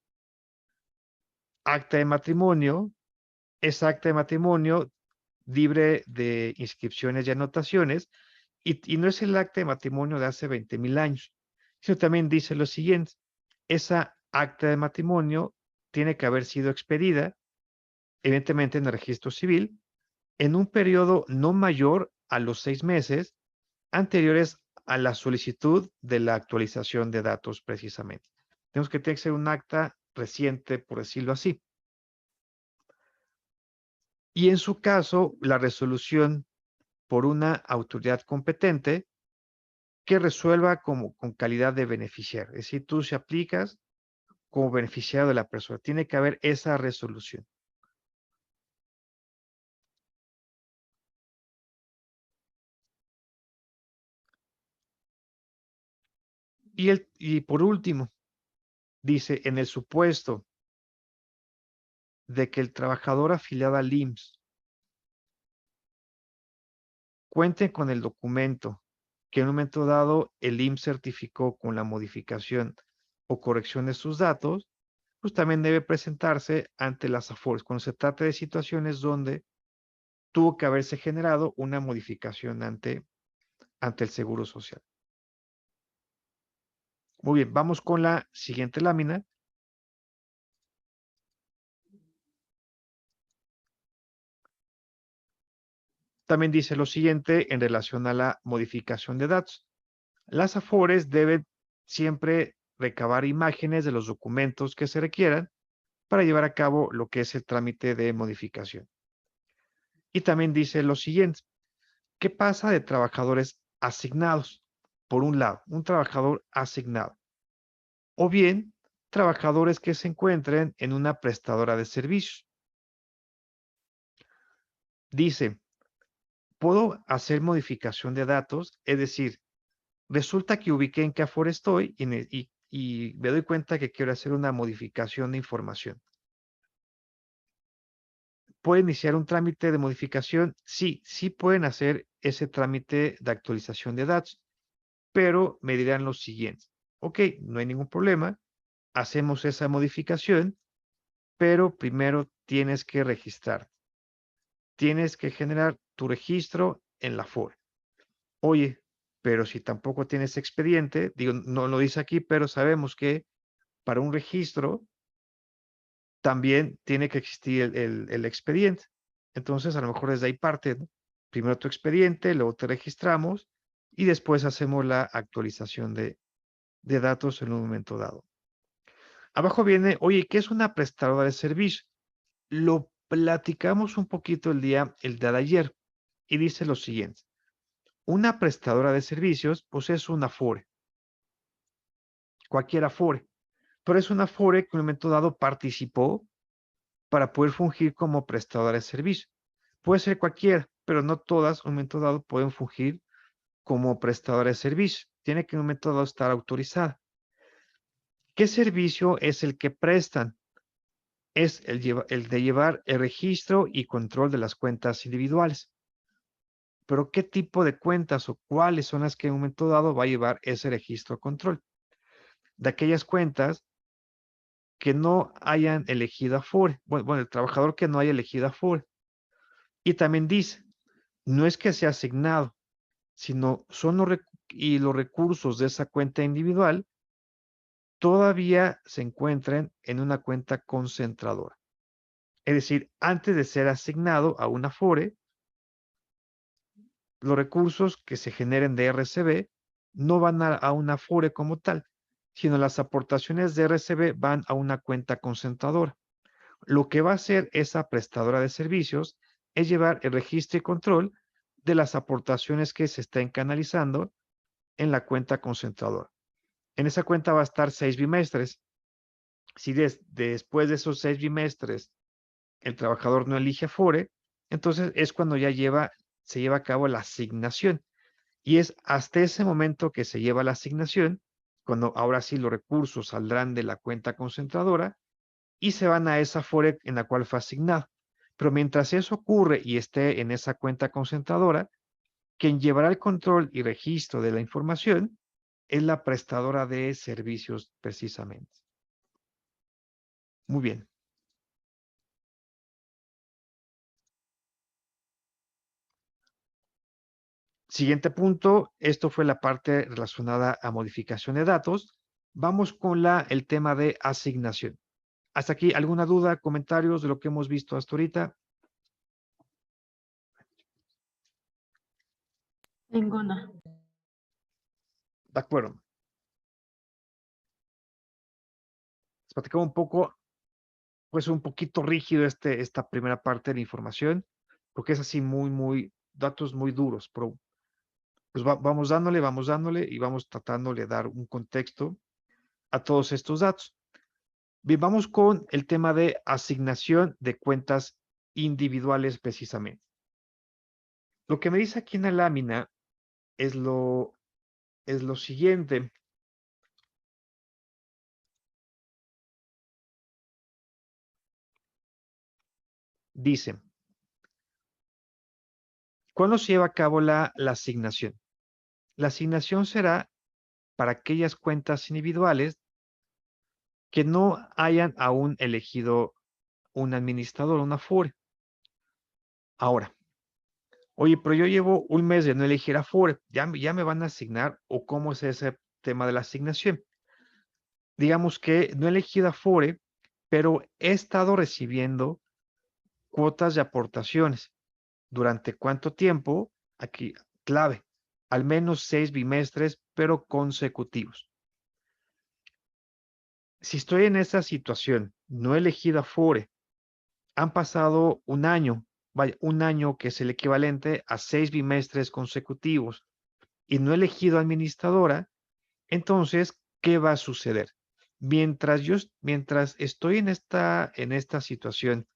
Speaker 1: acta de matrimonio, esa acta de matrimonio libre de inscripciones y anotaciones, y no es el acta de matrimonio de hace 20,000 años, sino también dice lo siguiente, esa acta de matrimonio tiene que haber sido expedida, evidentemente en el registro civil, en un periodo no mayor a los 6 meses anteriores a la solicitud de la actualización de datos precisamente. Tenemos que tener que ser un acta reciente, por decirlo así. Y en su caso, la resolución por una autoridad competente que resuelva con calidad de beneficiario. Es decir, tú si aplicas como beneficiario de la persona, tiene que haber esa resolución. Y por último, dice, en el supuesto de que el trabajador afiliado al IMSS cuente con el documento que en un momento dado el IMSS certificó con la modificación o corrección de sus datos, pues también debe presentarse ante las AFORES cuando se trate de situaciones donde tuvo que haberse generado una modificación ante el Seguro Social. Muy bien, vamos con la siguiente lámina. También dice lo siguiente en relación a la modificación de datos. Las AFORES deben siempre recabar imágenes de los documentos que se requieran para llevar a cabo lo que es el trámite de modificación. Y también dice lo siguiente, ¿qué pasa de trabajadores asignados? Por un lado, un trabajador asignado. O bien, trabajadores que se encuentren en una prestadora de servicios. Dice, ¿puedo hacer modificación de datos? Es decir, resulta que ubiqué en qué Afore estoy y me doy cuenta que quiero hacer una modificación de información. ¿Puede iniciar un trámite de modificación? Sí, sí pueden hacer ese trámite de actualización de datos, pero me dirán lo siguiente. Ok, no hay ningún problema, hacemos esa modificación, pero primero tienes que registrar. Tienes que generar tu registro en la Afore. Oye, pero si tampoco tienes expediente, digo, no lo dice aquí, pero sabemos que para un registro también tiene que existir el expediente. Entonces, a lo mejor desde ahí parte, ¿no? Primero tu expediente, luego te registramos y después hacemos la actualización de datos en un momento dado. Abajo viene, oye, ¿qué es una prestadora de servicio? Lo platicamos un poquito el día de ayer y dice lo siguiente. Una prestadora de servicios, pues es una Afore, cualquier Afore, pero es una Afore que en un momento dado participó para poder fungir como prestadora de servicio. Puede ser cualquiera, pero no todas en un momento dado pueden fungir como prestadora de servicio. Tiene que en un momento dado estar autorizada. ¿Qué servicio es el que prestan? Es el de llevar el registro y control de las cuentas individuales. Pero ¿qué tipo de cuentas o cuáles son las que en un momento dado va a llevar ese registro control? De aquellas cuentas que no hayan elegido Afore. Bueno, el trabajador que no haya elegido Afore. Y también dice, no es que sea asignado, sino son los recursos de esa cuenta individual todavía se encuentran en una cuenta concentradora. Es decir, antes de ser asignado a una Afore, los recursos que se generen de RCB no van a una Afore como tal, sino las aportaciones de RCB van a una cuenta concentradora. Lo que va a hacer esa prestadora de servicios es llevar el registro y control de las aportaciones que se estén canalizando en la cuenta concentradora. En esa cuenta va a estar 6 bimestres. Si después de esos 6 bimestres el trabajador no elige Afore, entonces es cuando ya se lleva a cabo la asignación. Y es hasta ese momento que se lleva la asignación, cuando ahora sí los recursos saldrán de la cuenta concentradora y se van a esa Afore en la cual fue asignado. Pero mientras eso ocurre y esté en esa cuenta concentradora, quien llevará el control y registro de la información es la prestadora de servicios precisamente. Muy bien. Siguiente punto, esto fue la parte relacionada a modificación de datos. Vamos con el tema de asignación. Hasta aquí, ¿alguna duda, comentarios de lo que hemos visto hasta ahorita?
Speaker 3: Ninguna.
Speaker 1: De acuerdo. Les platicaba un poco, pues un poquito rígido esta primera parte de la información, porque es así datos muy duros, pero pues vamos dándole y vamos tratándole de dar un contexto a todos estos datos. Bien, vamos con el tema de asignación de cuentas individuales precisamente. Lo que me dice aquí en la lámina es lo siguiente. Dice, ¿cuándo se lleva a cabo la asignación? La asignación será para aquellas cuentas individuales que no hayan aún elegido un administrador, una Afore. Ahora, oye, pero yo llevo un mes de no elegir Afore, ¿ya me van a asignar o cómo es ese tema de la asignación? Digamos que no he elegido Afore, pero he estado recibiendo cuotas de aportaciones. ¿Durante cuánto tiempo? Aquí, clave, al menos 6 bimestres, pero consecutivos. Si estoy en esta situación, no he elegido Afore, han pasado un año, vaya, un año que es el equivalente a 6 bimestres consecutivos, y no he elegido administradora, entonces, ¿qué va a suceder? Mientras estoy en esta situación,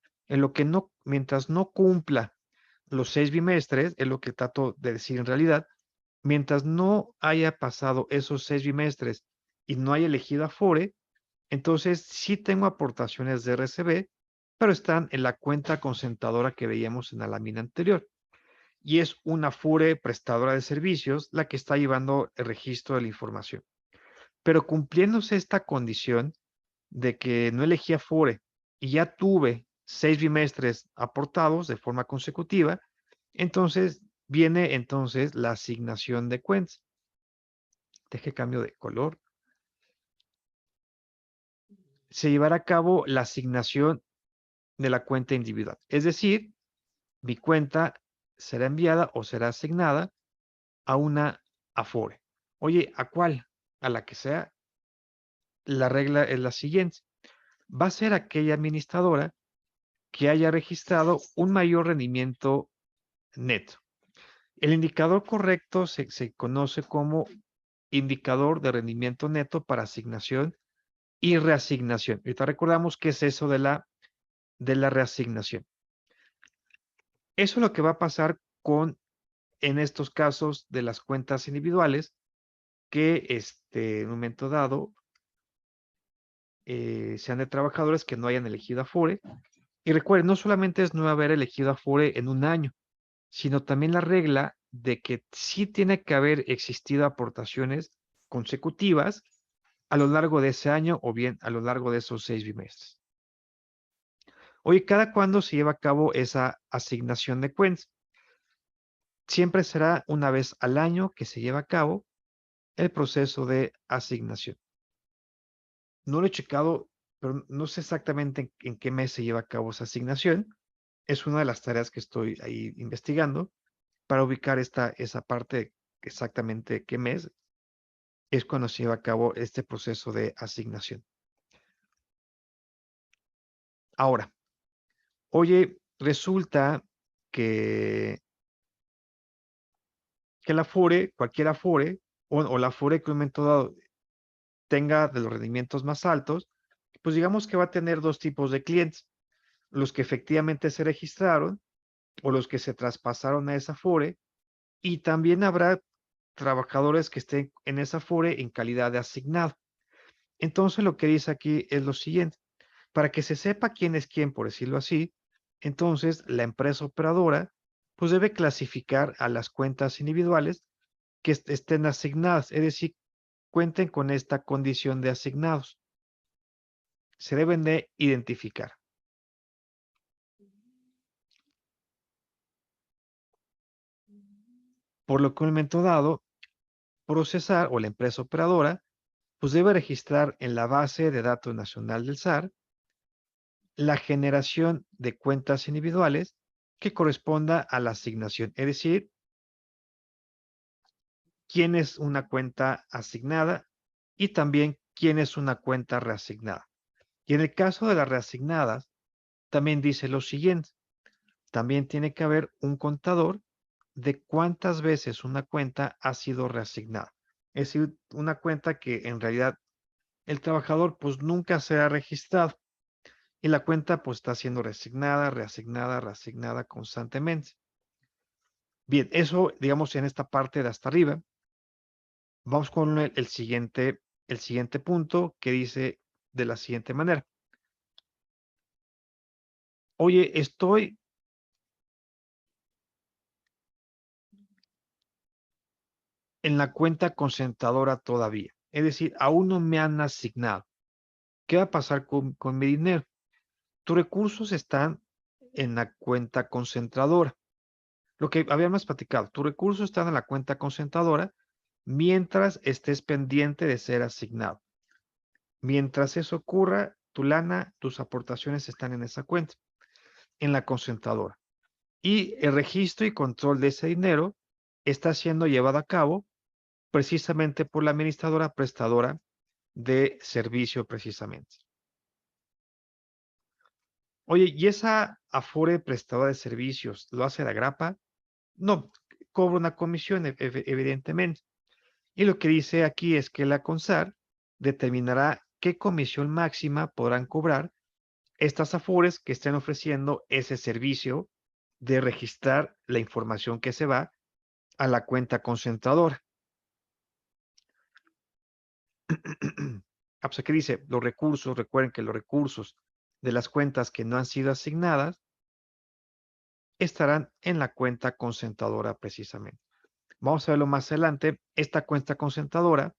Speaker 1: mientras no cumpla los 6 bimestres, es lo que trato de decir en realidad, mientras no haya pasado esos 6 bimestres y no haya elegido Afore, entonces sí tengo aportaciones de RCB, pero están en la cuenta concentradora que veíamos en la lámina anterior. Y es una Afore prestadora de servicios la que está llevando el registro de la información. Pero cumpliéndose esta condición de que no elegí Afore y ya tuve 6 bimestres aportados de forma consecutiva, entonces viene la asignación de cuentas. Deje cambio de color. Se llevará a cabo la asignación de la cuenta individual. Es decir, mi cuenta será enviada o será asignada a una Afore. Oye, ¿a cuál? A la que sea. La regla es la siguiente. Va a ser aquella administradora que haya registrado un mayor rendimiento neto. El indicador correcto se conoce como indicador de rendimiento neto para asignación y reasignación. Ahorita recordamos qué es eso de la reasignación. Eso es lo que va a pasar con en estos casos de las cuentas individuales que en un momento dado sean de trabajadores que no hayan elegido Afore. Y recuerden, no solamente es no haber elegido Afore en un año, sino también la regla de que sí tiene que haber existido aportaciones consecutivas a lo largo de ese año o bien a lo largo de esos 6 bimestres. Oye, ¿cada cuándo se lleva a cabo esa asignación de cuentas? Siempre será una vez al año que se lleva a cabo el proceso de asignación. No lo he checado, pero no sé exactamente en qué mes se lleva a cabo esa asignación. Es una de las tareas que estoy ahí investigando para ubicar esa parte exactamente qué mes es cuando se lleva a cabo este proceso de asignación. Ahora, oye, resulta que la Afore, cualquier Afore, o la Afore que en un momento dado tenga de los rendimientos más altos, pues digamos que va a tener dos tipos de clientes, los que efectivamente se registraron o los que se traspasaron a esa Afore, y también habrá trabajadores que estén en esa Afore en calidad de asignado. Entonces lo que dice aquí es lo siguiente, para que se sepa quién es quién, por decirlo así, entonces la empresa operadora pues debe clasificar a las cuentas individuales que estén asignadas, es decir, cuenten con esta condición de asignados. Se deben de identificar. Por lo que en un momento dado, procesar o la empresa operadora pues debe registrar en la base de datos nacional del SAR la generación de cuentas individuales que corresponda a la asignación, es decir, quién es una cuenta asignada y también quién es una cuenta reasignada. Y en el caso de las reasignadas, también dice lo siguiente, también tiene que haber un contador de cuántas veces una cuenta ha sido reasignada. Es decir, una cuenta que en realidad el trabajador pues nunca se ha registrado y la cuenta pues está siendo reasignada, reasignada, reasignada constantemente. Bien, eso digamos en esta parte de hasta arriba. Vamos con el siguiente punto que dice de la siguiente manera. Oye, estoy en la cuenta concentradora todavía. Es decir, aún no me han asignado. ¿Qué va a pasar con mi dinero? Tus recursos están en la cuenta concentradora. Lo que habíamos platicado, tus recursos están en la cuenta concentradora mientras estés pendiente de ser asignado. Mientras eso ocurra, tu lana, tus aportaciones están en esa cuenta, en la concentradora. Y el registro y control de ese dinero está siendo llevado a cabo precisamente por la administradora prestadora de servicio precisamente. Oye, ¿y esa Afore prestadora de servicios lo hace la grapa? No, cobra una comisión, evidentemente. Y lo que dice aquí es que la CONSAR determinará qué comisión máxima podrán cobrar estas Afores que estén ofreciendo ese servicio de registrar la información que se va a la cuenta concentradora. Pues aquí dice, los recursos, recuerden que los recursos de las cuentas que no han sido asignadas estarán en la cuenta concentradora precisamente. Vamos a verlo más adelante. Esta cuenta concentradora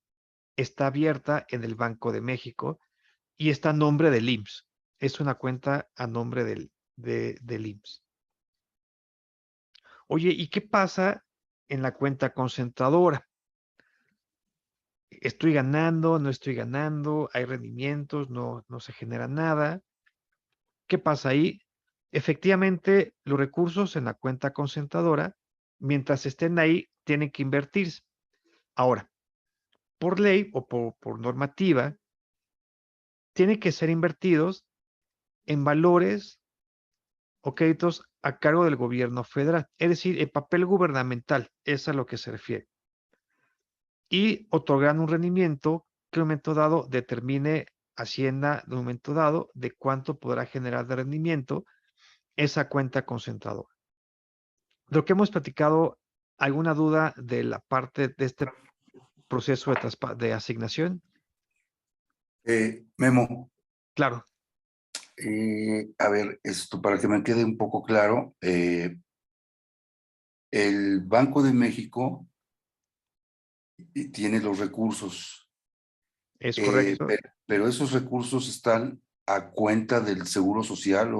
Speaker 1: está abierta en el Banco de México y está a nombre del IMSS. Es una cuenta a nombre del IMSS. Oye, ¿y qué pasa en la cuenta concentradora? ¿Estoy ganando? ¿No estoy ganando? ¿Hay rendimientos? ¿No se genera nada? ¿Qué pasa ahí? Efectivamente, los recursos en la cuenta concentradora, mientras estén ahí, tienen que invertirse. Ahora, por ley o por normativa, tienen que ser invertidos en valores o créditos a cargo del gobierno federal, es decir, el papel gubernamental, es a lo que se refiere. Y otorgan un rendimiento que en un momento dado determine Hacienda de un momento dado de cuánto podrá generar de rendimiento esa cuenta concentradora. Lo que hemos platicado ¿Alguna duda de la parte de este proceso de asignación?
Speaker 5: Memo,
Speaker 1: Claro,
Speaker 5: a ver, esto para que me quede un poco claro, el Banco de México tiene los recursos,
Speaker 1: es correcto.
Speaker 5: pero esos recursos están a cuenta del Seguro Social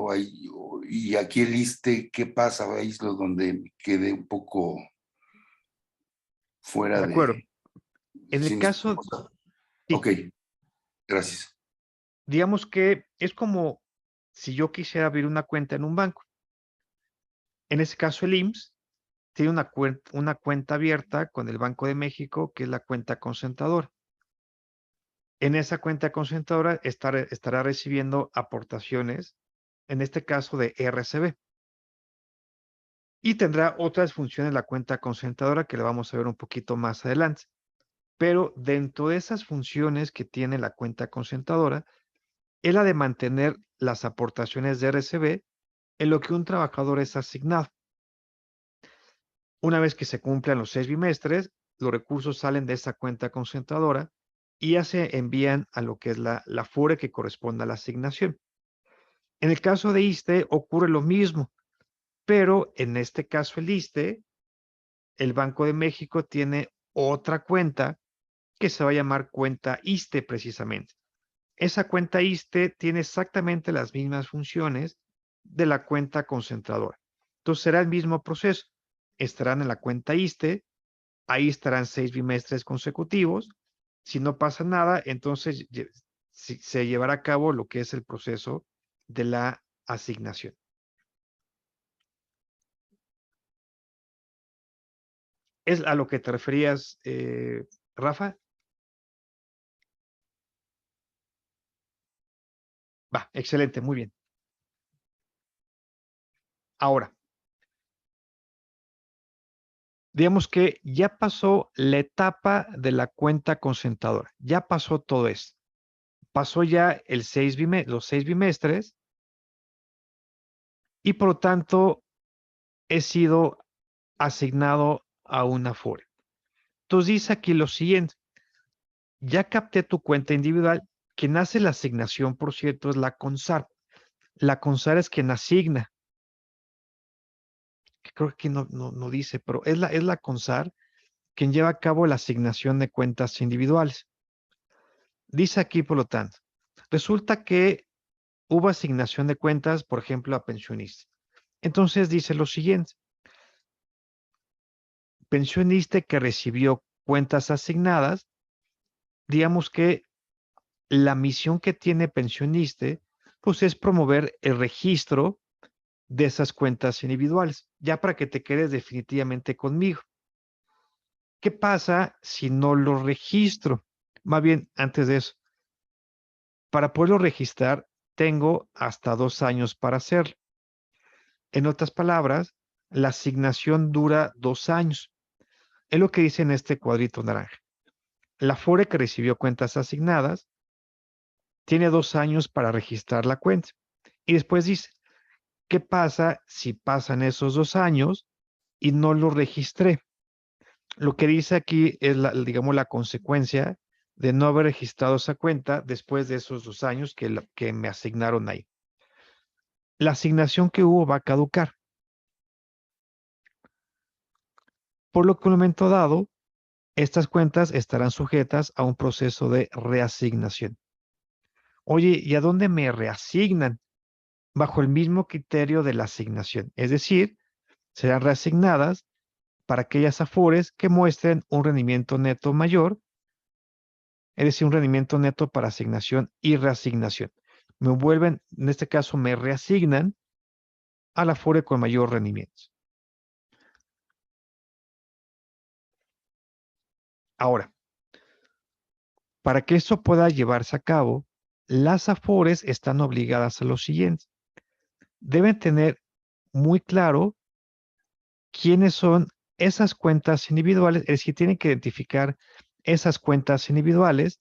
Speaker 5: y aquí el ISSSTE, ¿qué pasa? Ahí es lo donde quedé un poco fuera
Speaker 1: De acuerdo.
Speaker 5: de...
Speaker 1: En el
Speaker 5: ¿Sí me
Speaker 1: caso,
Speaker 5: explico?
Speaker 1: sí,
Speaker 5: Ok, gracias.
Speaker 1: digamos que es como si yo quisiera abrir una cuenta en un banco. En ese caso, el IMSS tiene una cuenta abierta con el Banco de México, que es la cuenta concentradora. En esa cuenta concentradora estará recibiendo aportaciones, en este caso de RCB. Y tendrá otras funciones la cuenta concentradora que la vamos a ver un poquito más adelante. Pero dentro de esas funciones que tiene la cuenta concentradora, es la de mantener las aportaciones de RCB en lo que un trabajador es asignado. Una vez que se cumplan los 6 bimestres, los recursos salen de esa cuenta concentradora y ya se envían a lo que es la FORE que corresponde a la asignación. En el caso de ISSSTE ocurre lo mismo, pero en este caso el ISSSTE, el Banco de México tiene otra cuenta que se va a llamar cuenta ISSSTE precisamente. Esa cuenta ISSSTE tiene exactamente las mismas funciones de la cuenta concentradora. Entonces será el mismo proceso. Estarán en la cuenta ISSSTE, ahí estarán 6 bimestres consecutivos. Si no pasa nada, entonces se llevará a cabo lo que es el proceso de la asignación. ¿Es a lo que te referías, Rafa? Va, excelente, muy bien. Ahora, digamos que ya pasó la etapa de la cuenta concentradora, ya pasó todo esto. Pasó ya los 6 bimestres y por lo tanto he sido asignado a una FORE. Entonces dice aquí lo siguiente, ya capté tu cuenta individual, quien hace la asignación, por cierto, es la CONSAR. La CONSAR es quien asigna, creo que no dice, pero es la CONSAR quien lleva a cabo la asignación de cuentas individuales. Dice aquí, por lo tanto, resulta que hubo asignación de cuentas, por ejemplo, a pensionistas. Entonces dice lo siguiente, pensionista que recibió cuentas asignadas, digamos que la misión que tiene pensionista, pues es promover el registro de esas cuentas individuales, ya para que te quedes definitivamente conmigo. ¿Qué pasa si no lo registro? Más bien, antes de eso, para poderlo registrar, tengo hasta 2 años para hacerlo. En otras palabras, la asignación dura 2 años. Es lo que dice en este cuadrito naranja. La FORE que recibió cuentas asignadas tiene 2 años para registrar la cuenta. Y después dice, ¿qué pasa si pasan esos 2 años y no lo registré? Lo que dice aquí es, digamos, la consecuencia de no haber registrado esa cuenta después de esos 2 años que me asignaron ahí. La asignación que hubo va a caducar. Por lo que en un momento dado, estas cuentas estarán sujetas a un proceso de reasignación. Oye, ¿y a dónde me reasignan? Bajo el mismo criterio de la asignación. Es decir, serán reasignadas para aquellas AFORES que muestren un rendimiento neto mayor, es decir, un rendimiento neto para asignación y reasignación. Me vuelven, en este caso, me reasignan a la AFORE con mayor rendimiento. Ahora, para que esto pueda llevarse a cabo, las AFORES están obligadas a lo siguiente. Deben tener muy claro quiénes son esas cuentas individuales, es decir, tienen que identificar esas cuentas individuales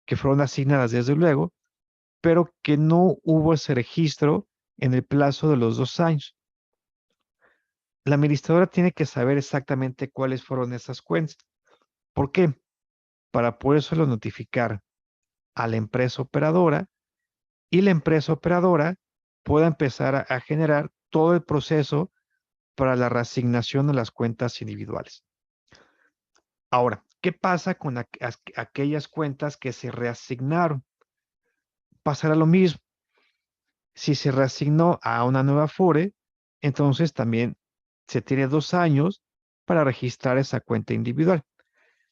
Speaker 1: que fueron asignadas desde luego, pero que no hubo ese registro en el plazo de los 2 años. la administradora tiene que saber exactamente cuáles fueron esas cuentas. ¿Por qué? Para podérselo notificar a la empresa operadora y la empresa operadora pueda empezar a generar todo el proceso para la reasignación de las cuentas individuales. Ahora, ¿qué pasa con aquellas cuentas que se reasignaron? Pasará lo mismo. Si se reasignó a una nueva Afore, entonces también se tiene 2 años para registrar esa cuenta individual.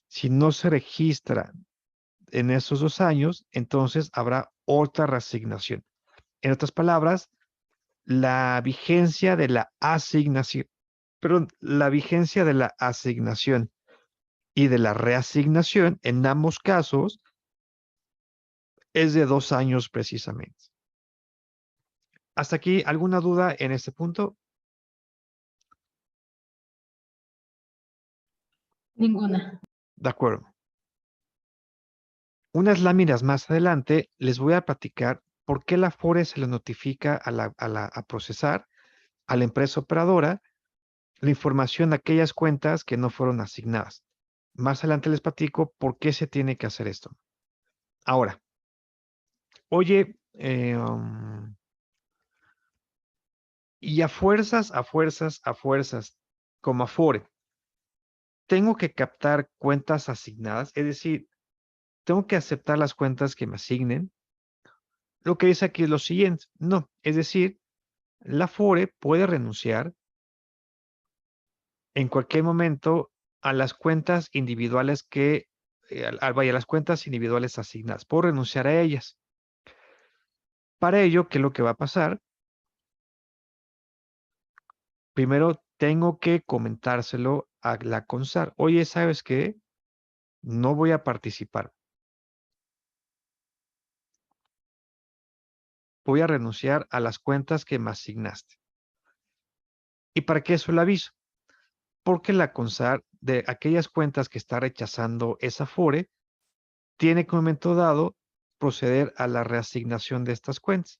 Speaker 1: Si no se registra en esos 2 años, entonces habrá otra reasignación. En otras palabras, la vigencia de la asignación, perdón, la vigencia de la asignación y de la reasignación en ambos casos es de 2 años precisamente. ¿Hasta aquí alguna duda en este punto?
Speaker 3: Ninguna.
Speaker 1: De acuerdo. Unas láminas más adelante les voy a platicar por qué la Afore se le notifica a procesar a la empresa operadora la información de aquellas cuentas que no fueron asignadas. Más adelante les platico por qué se tiene que hacer esto. Ahora, oye, y a fuerzas, como Afore, tengo que captar cuentas asignadas, es decir, tengo que aceptar las cuentas que me asignen. Lo que dice aquí es lo siguiente, no, es decir, la Afore puede renunciar en cualquier momento a las cuentas individuales vaya, a las cuentas individuales asignadas. Puedo renunciar a ellas. Para ello, ¿qué es lo que va a pasar? Primero tengo que comentárselo a la CONSAR. Oye, ¿sabes qué? No voy a participar. Voy a renunciar a las cuentas que me asignaste. ¿Y para qué eso el aviso? Porque la CONSAR de aquellas cuentas que está rechazando esa FORE tiene que en un momento dado proceder a la reasignación de estas cuentas.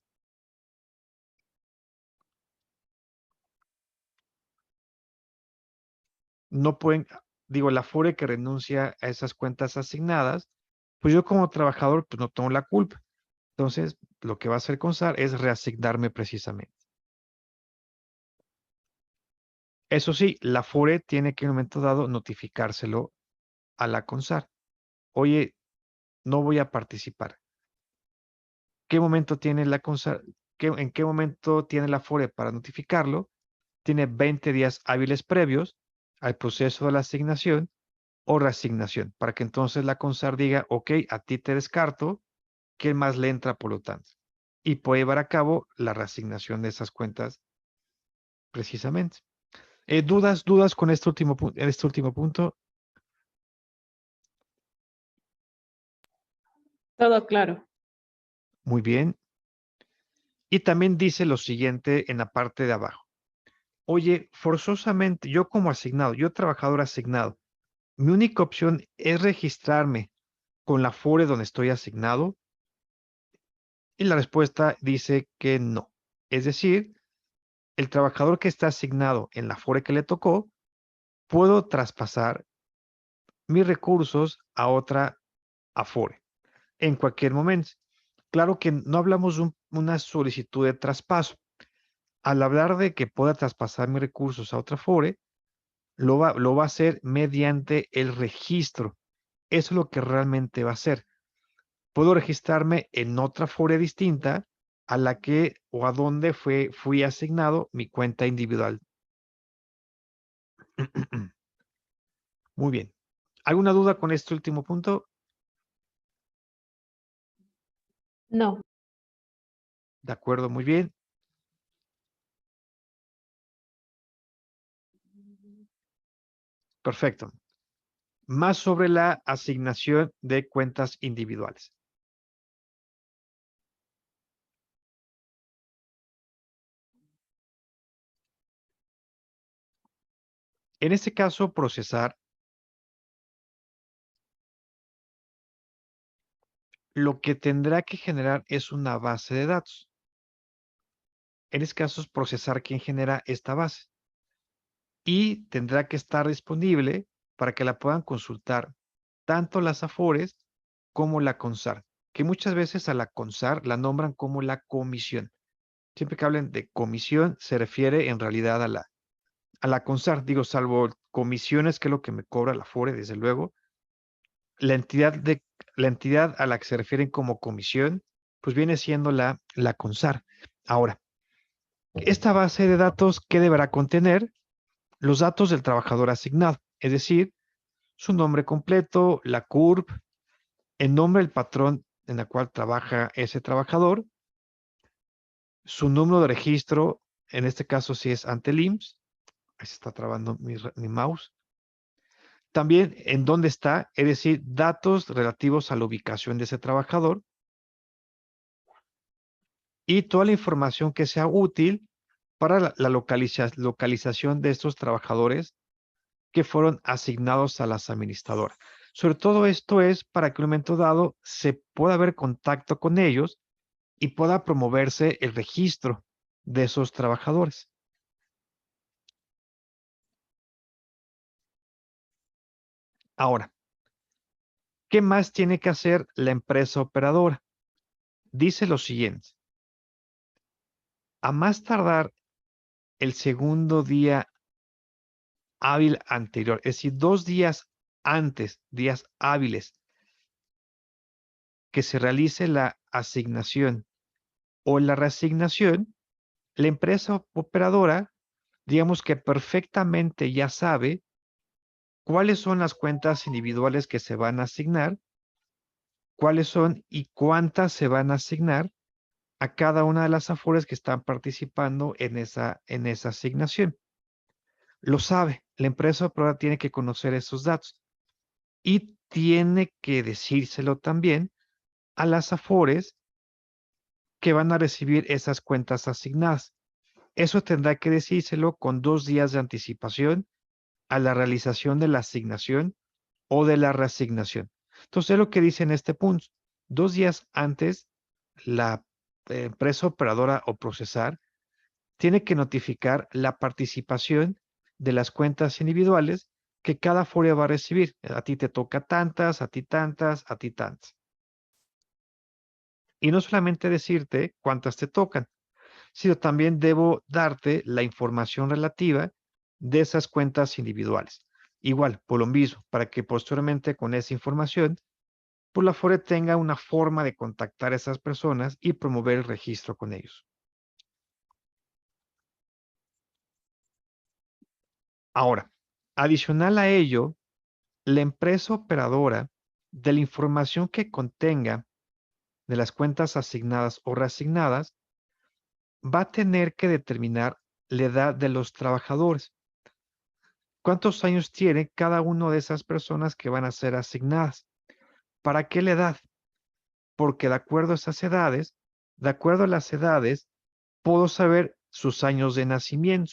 Speaker 1: No pueden, digo, la FORE que renuncia a esas cuentas asignadas, pues yo como trabajador pues no tengo la culpa. Entonces, lo que va a hacer CONSAR es reasignarme precisamente. Eso sí, la FORE tiene que en un momento dado notificárselo a la CONSAR. Oye, no voy a participar. ¿Qué momento tiene la CONSAR? ¿En qué momento tiene la FORE para notificarlo? Tiene 20 días hábiles previos al proceso de la asignación o reasignación, para que entonces la CONSAR diga, ok, a ti te descarto, ¿quién más le entra por lo tanto? Y puede llevar a cabo la reasignación de esas cuentas precisamente. ¿Dudas con este último punto?
Speaker 3: Todo claro.
Speaker 1: Muy bien. Y también dice lo siguiente en la parte de abajo. Oye, forzosamente, yo como asignado, yo trabajador asignado, mi única opción es registrarme con la FORE donde estoy asignado. Y la respuesta dice que no. Es decir, el trabajador que está asignado en la FORE que le tocó, puedo traspasar mis recursos a otra Afore en cualquier momento. Claro que no hablamos de una solicitud de traspaso. Al hablar de que pueda traspasar mis recursos a otra Afore, lo va a hacer mediante el registro. Eso es lo que realmente va a hacer. Puedo registrarme en otra Afore distinta a la que o a donde fui asignado mi cuenta individual. Muy bien. ¿Alguna duda con este último punto?
Speaker 3: No.
Speaker 1: De acuerdo, muy bien. Perfecto. Más sobre la asignación de cuentas individuales. En este caso, procesar lo que tendrá que generar es una base de datos. En este caso, es procesar quién genera esta base. y tendrá que estar disponible para que la puedan consultar tanto las AFORES como la CONSAR, que muchas veces a la CONSAR la nombran como la comisión. Siempre que hablen de comisión, se refiere en realidad a la CONSAR, digo, salvo comisiones, que es lo que me cobra la AFORE, desde luego. La entidad a la que se refieren como comisión, pues viene siendo la CONSAR. Ahora, esta base de datos, ¿qué deberá contener? Los datos del trabajador asignado, es decir, su nombre completo, la CURP, el nombre del patrón en el cual trabaja ese trabajador, su número de registro, en este caso si es ante el IMSS, ahí se está trabando mi mouse. También en dónde está, es decir, datos relativos a la ubicación de ese trabajador y toda la información que sea útil para la localización de estos trabajadores que fueron asignados a las administradoras. Sobre todo esto es para que en un momento dado se pueda haber contacto con ellos y pueda promoverse el registro de esos trabajadores. Ahora, ¿qué más tiene que hacer la empresa operadora? Dice lo siguiente. A más tardar el segundo día hábil anterior, es decir, 2 días antes, días hábiles, que se realice la asignación o la reasignación, la empresa operadora, digamos que perfectamente ya sabe cuáles son las cuentas individuales que se van a asignar, cuáles son y cuántas se van a asignar a cada una de las AFORES que están participando en esa asignación. Lo sabe, la empresa operadora tiene que conocer esos datos y tiene que decírselo también a las AFORES que van a recibir esas cuentas asignadas. Eso tendrá que decírselo con 2 días de anticipación a la realización de la asignación o de la reasignación. Entonces, es lo que dice en este punto. 2 días antes, la empresa operadora o procesar tiene que notificar la participación de las cuentas individuales que cada AFORE va a recibir. A ti te toca tantas, a ti tantas, a ti tantas. Y no solamente decirte cuántas te tocan, sino también debo darte la información relativa de esas cuentas individuales. Igual, por lo mismo, para que posteriormente con esa información, pues la AFORE tenga una forma de contactar a esas personas y promover el registro con ellos. Ahora, adicional a ello, la empresa operadora de la información que contenga de las cuentas asignadas o reasignadas va a tener que determinar la edad de los trabajadores. ¿Cuántos años tiene cada una de esas personas que van a ser asignadas? ¿Para qué la edad? Porque de acuerdo a esas edades, de acuerdo a las edades, puedo saber sus años de nacimiento.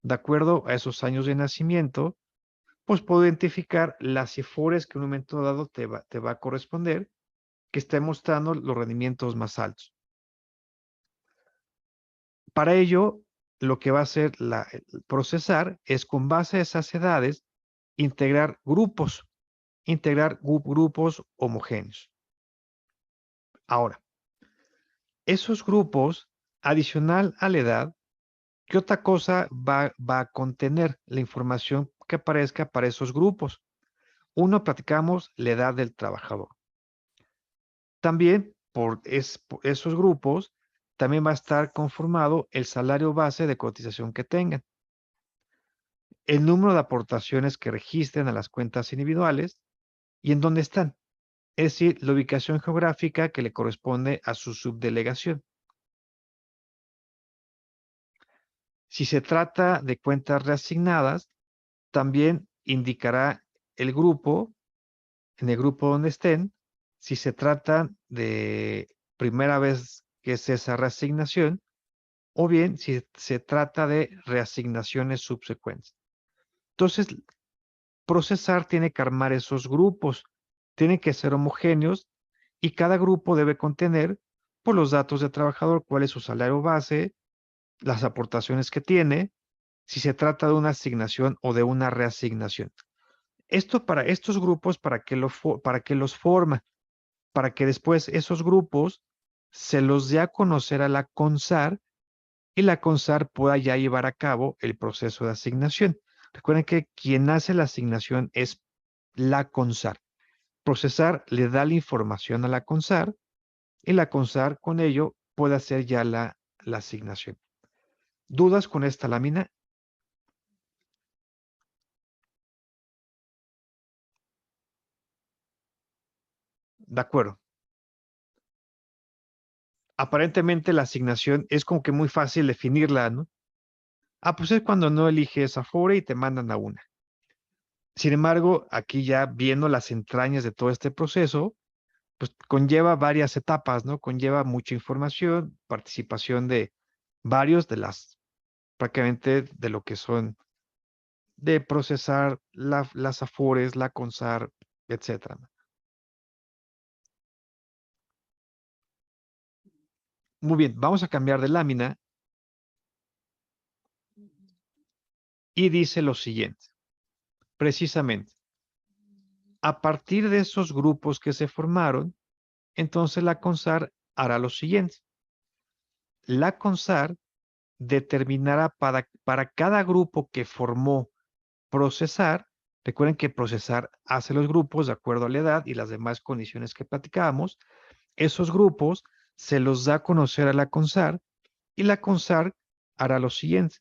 Speaker 1: De acuerdo a esos años de nacimiento, pues puedo identificar las AFORES que en un momento dado te va a corresponder, que esté mostrando los rendimientos más altos. Para ello, lo que va a hacer el procesar es, con base a esas edades, integrar grupos homogéneos. Ahora, esos grupos, adicional a la edad, ¿qué otra cosa va a contener la información que aparezca para esos grupos? Uno, platicamos la edad del trabajador. También por esos grupos, también va a estar conformado el salario base de cotización que tengan, el número de aportaciones que registren a las cuentas individuales y en dónde están, es decir, la ubicación geográfica que le corresponde a su subdelegación. Si se trata de cuentas reasignadas, también indicará el grupo, en el grupo donde estén, si se trata de primera vez que es esa reasignación, o bien si se trata de reasignaciones subsecuentes. Entonces, procesar tiene que armar esos grupos, tienen que ser homogéneos y cada grupo debe contener por los datos de trabajador, cuál es su salario base, las aportaciones que tiene, si se trata de una asignación o de una reasignación. Esto para estos grupos, ¿para qué los forma? Para que después esos grupos se los dé a conocer a la CONSAR y la CONSAR pueda ya llevar a cabo el proceso de asignación. Recuerden que quien hace la asignación es la CONSAR. Procesar le da la información a la CONSAR y la CONSAR con ello puede hacer ya la asignación. ¿Dudas con esta lámina? De acuerdo. Aparentemente la asignación es como que muy fácil definirla, ¿no? Pues es cuando no eliges Afore y te mandan a una. Sin embargo, aquí ya viendo las entrañas de todo este proceso, pues conlleva varias etapas, ¿no? Conlleva mucha información, participación de varios de prácticamente de lo que son de procesar las Afores, la CONSAR, etcétera. Muy bien, vamos a cambiar de lámina y dice lo siguiente, precisamente, a partir de esos grupos que se formaron, entonces la CONSAR hará lo siguiente. La CONSAR determinará para cada grupo que formó procesar, recuerden que procesar hace los grupos de acuerdo a la edad y las demás condiciones que platicábamos, esos grupos se los da a conocer a la CONSAR y la CONSAR hará lo siguiente.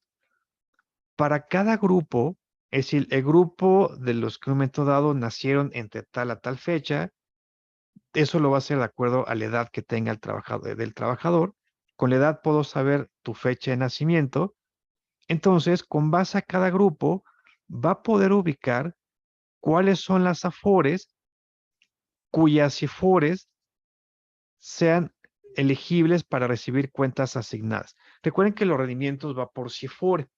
Speaker 1: Para cada grupo, es decir, el grupo de los que en un momento dado nacieron entre tal a tal fecha, eso lo va a hacer de acuerdo a la edad que tenga el trabajador, del trabajador. Con la edad puedo saber tu fecha de nacimiento. Entonces, con base a cada grupo, va a poder ubicar cuáles son las Afores cuyas Afores sean elegibles para recibir cuentas asignadas. Recuerden que los rendimientos va por CIFORE.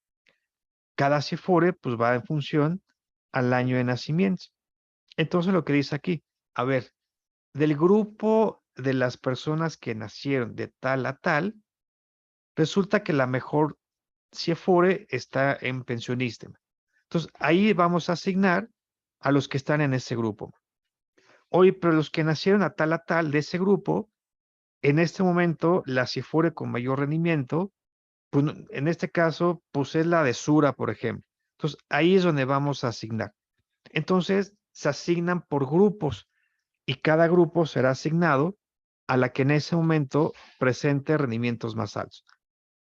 Speaker 1: Cada CIFORE pues va en función al año de nacimiento. Entonces lo que dice aquí, a ver, del grupo de las personas que nacieron de tal a tal, resulta que la mejor CIFORE está en pensionista. Entonces ahí vamos a asignar a los que están en ese grupo. Oye, pero los que nacieron a tal de ese grupo, en este momento la CIFORE con mayor rendimiento, pues, en este caso, pues es la de Sura, por ejemplo. Entonces, ahí es donde vamos a asignar. Entonces, se asignan por grupos y cada grupo será asignado a la que en ese momento presente rendimientos más altos.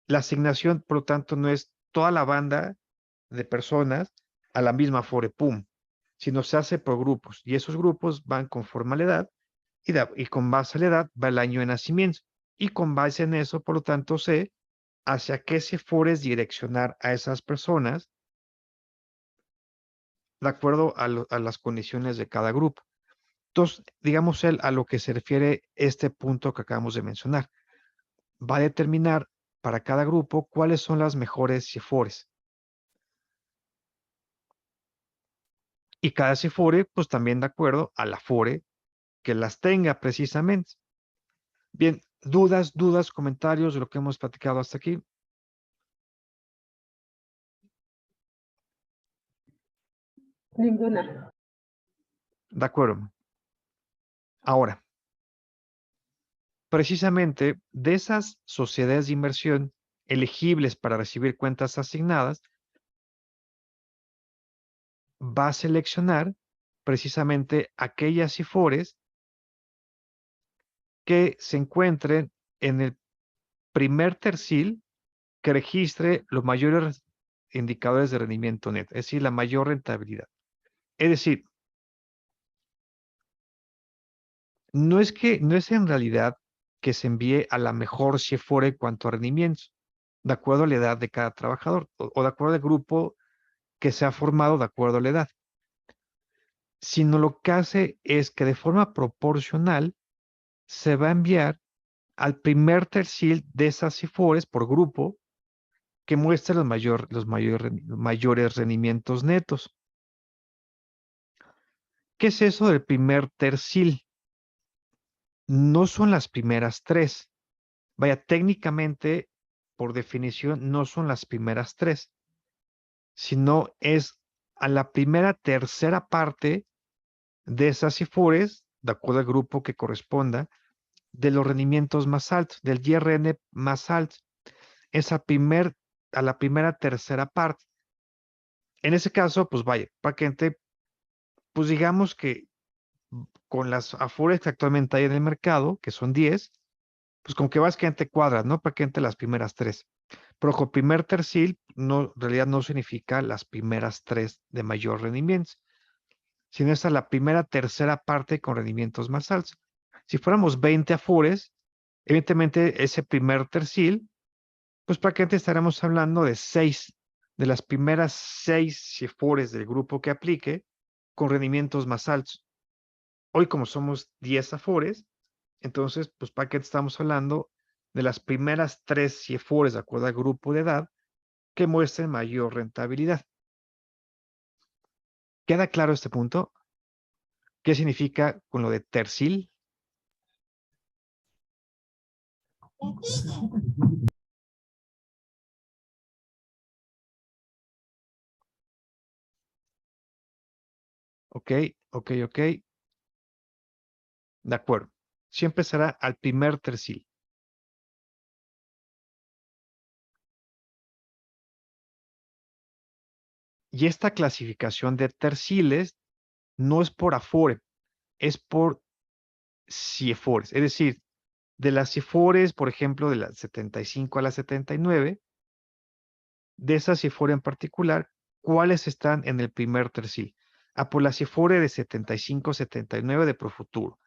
Speaker 1: La asignación, por lo tanto, no es toda la banda de personas a la misma FORE, ¡pum!, sino se hace por grupos y esos grupos van conforme a la edad y con base a la edad va el año de nacimiento y con base en eso, por lo tanto, sé hacia qué CIFORES direccionar a esas personas de acuerdo a las condiciones de cada grupo. Entonces, digamos a lo que se refiere este punto que acabamos de mencionar. Va a determinar para cada grupo cuáles son las mejores CIFORES. Y cada CIFORE, pues también de acuerdo a la FORE que las tenga precisamente. Bien, dudas, comentarios de lo que hemos platicado hasta aquí.
Speaker 3: Ninguna.
Speaker 1: De acuerdo. Ahora, precisamente de esas sociedades de inversión elegibles para recibir cuentas asignadas, va a seleccionar precisamente aquellas IFORES que se encuentren en el primer tercil que registre los mayores indicadores de rendimiento neto, es decir, la mayor rentabilidad. Es decir, no es en realidad que se envíe a la mejor CIFORE en cuanto a rendimientos, de acuerdo a la edad de cada trabajador o de acuerdo al grupo que se ha formado de acuerdo a la edad, sino lo que hace es que de forma proporcional se va a enviar al primer tercil de esas CIFORES por grupo que muestre los mayores rendimientos netos. ¿Qué es eso del primer tercil? No son las primeras tres. Vaya, técnicamente, por definición, no son las primeras tres. sino es a la primera tercera parte de esas IFORES, de acuerdo al grupo que corresponda, de los rendimientos más altos, del YRN más alto. Es a la primera tercera parte. En ese caso, pues vaya, prácticamente, pues digamos que con las AFORES que actualmente hay en el mercado, que son 10, pues con que vas que te cuadras, ¿no? Prácticamente las primeras 3. Pero ojo, primer tercil no, en realidad no significa las primeras 3 de mayor rendimiento, sino es a la primera tercera parte con rendimientos más altos. Si fuéramos 20 AFORES, evidentemente ese primer tercil, pues prácticamente estaremos hablando de 6, de las primeras 6 AFORES del grupo que aplique con rendimientos más altos. Hoy como somos 10 AFORES, entonces pues prácticamente estamos hablando de las primeras 3 AFORES de acuerdo al grupo de edad que muestren mayor rentabilidad. ¿Queda claro este punto? ¿Qué significa con lo de tercil? Ok, ok, ok. De acuerdo. Siempre será al primer tercil. Y esta clasificación de terciles no es por Afore, es por CIEFORES. Es decir, de las CIEFORES, por ejemplo, de las 75 a las 79, de esas CIEFORE en particular, ¿cuáles están en el primer tercil? Ah, por la CIEFORE de 75-79 de Profuturo.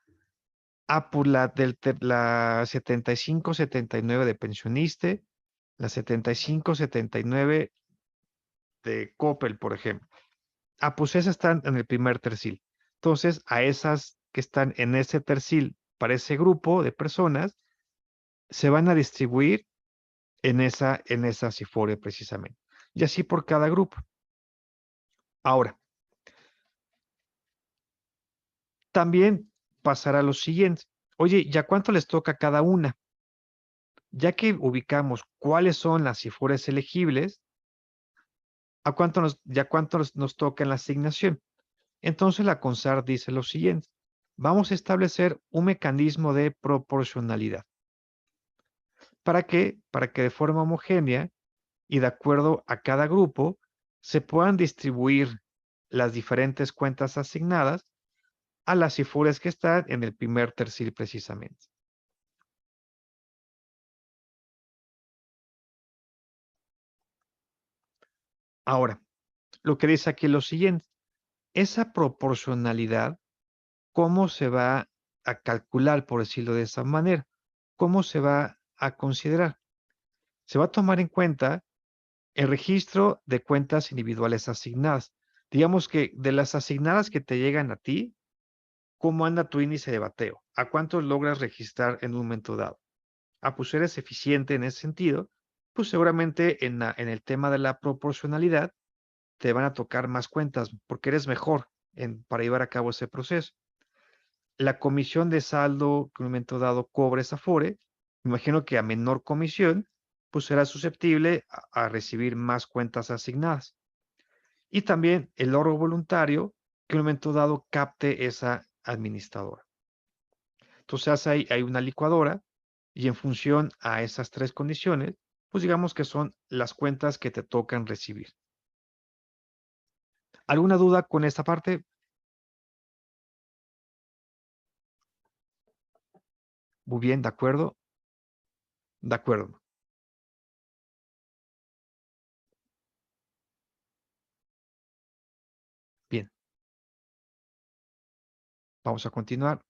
Speaker 1: Ah, por la 75-79 de Pensioniste, la 75-79 de Coppel, por ejemplo. Ah, pues esas están en el primer tercil. Entonces, a esas que están en ese tercil para ese grupo de personas, se van a distribuir en esa CIFORE precisamente. Y así por cada grupo. Ahora, también pasará lo siguiente. Oye, ¿ya cuánto les toca a cada una? Ya que ubicamos cuáles son las CIFORES elegibles, ¿ya cuánto nos toca en la asignación? Entonces la CONSAR dice lo siguiente. Vamos a establecer un mecanismo de proporcionalidad. ¿Para qué? Para que de forma homogénea y de acuerdo a cada grupo se puedan distribuir las diferentes cuentas asignadas a las CIFORES que están en el primer tercil precisamente. Ahora, lo que dice aquí es lo siguiente. Esa proporcionalidad, ¿cómo se va a calcular, por decirlo de esa manera? ¿Cómo se va a considerar? Se va a tomar en cuenta el registro de cuentas individuales asignadas. Digamos que de las asignadas que te llegan a ti, ¿cómo anda tu índice de bateo? ¿A cuántos logras registrar en un momento dado? Ah, pues eres eficiente en ese sentido, pues seguramente en el tema de la proporcionalidad te van a tocar más cuentas porque eres mejor para llevar a cabo ese proceso. La comisión de saldo que en un momento dado cobra esa FORE, me imagino que a menor comisión, pues será susceptible a recibir más cuentas asignadas. Y también el ahorro voluntario que en un momento dado capte esa administradora. Entonces hay una licuadora y en función a esas 3 condiciones, pues digamos que son las cuentas que te tocan recibir. ¿Alguna duda con esta parte? Muy bien, ¿de acuerdo? De acuerdo. Bien. Vamos a continuar.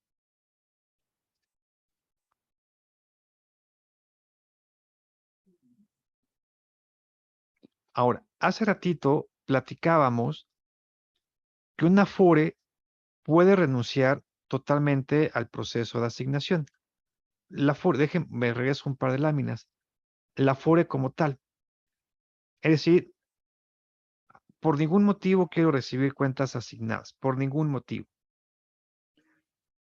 Speaker 1: Ahora, hace ratito platicábamos que una FORE puede renunciar totalmente al proceso de asignación. La FORE, déjenme, me regreso un par de láminas. La FORE como tal. Es decir, por ningún motivo quiero recibir cuentas asignadas, por ningún motivo.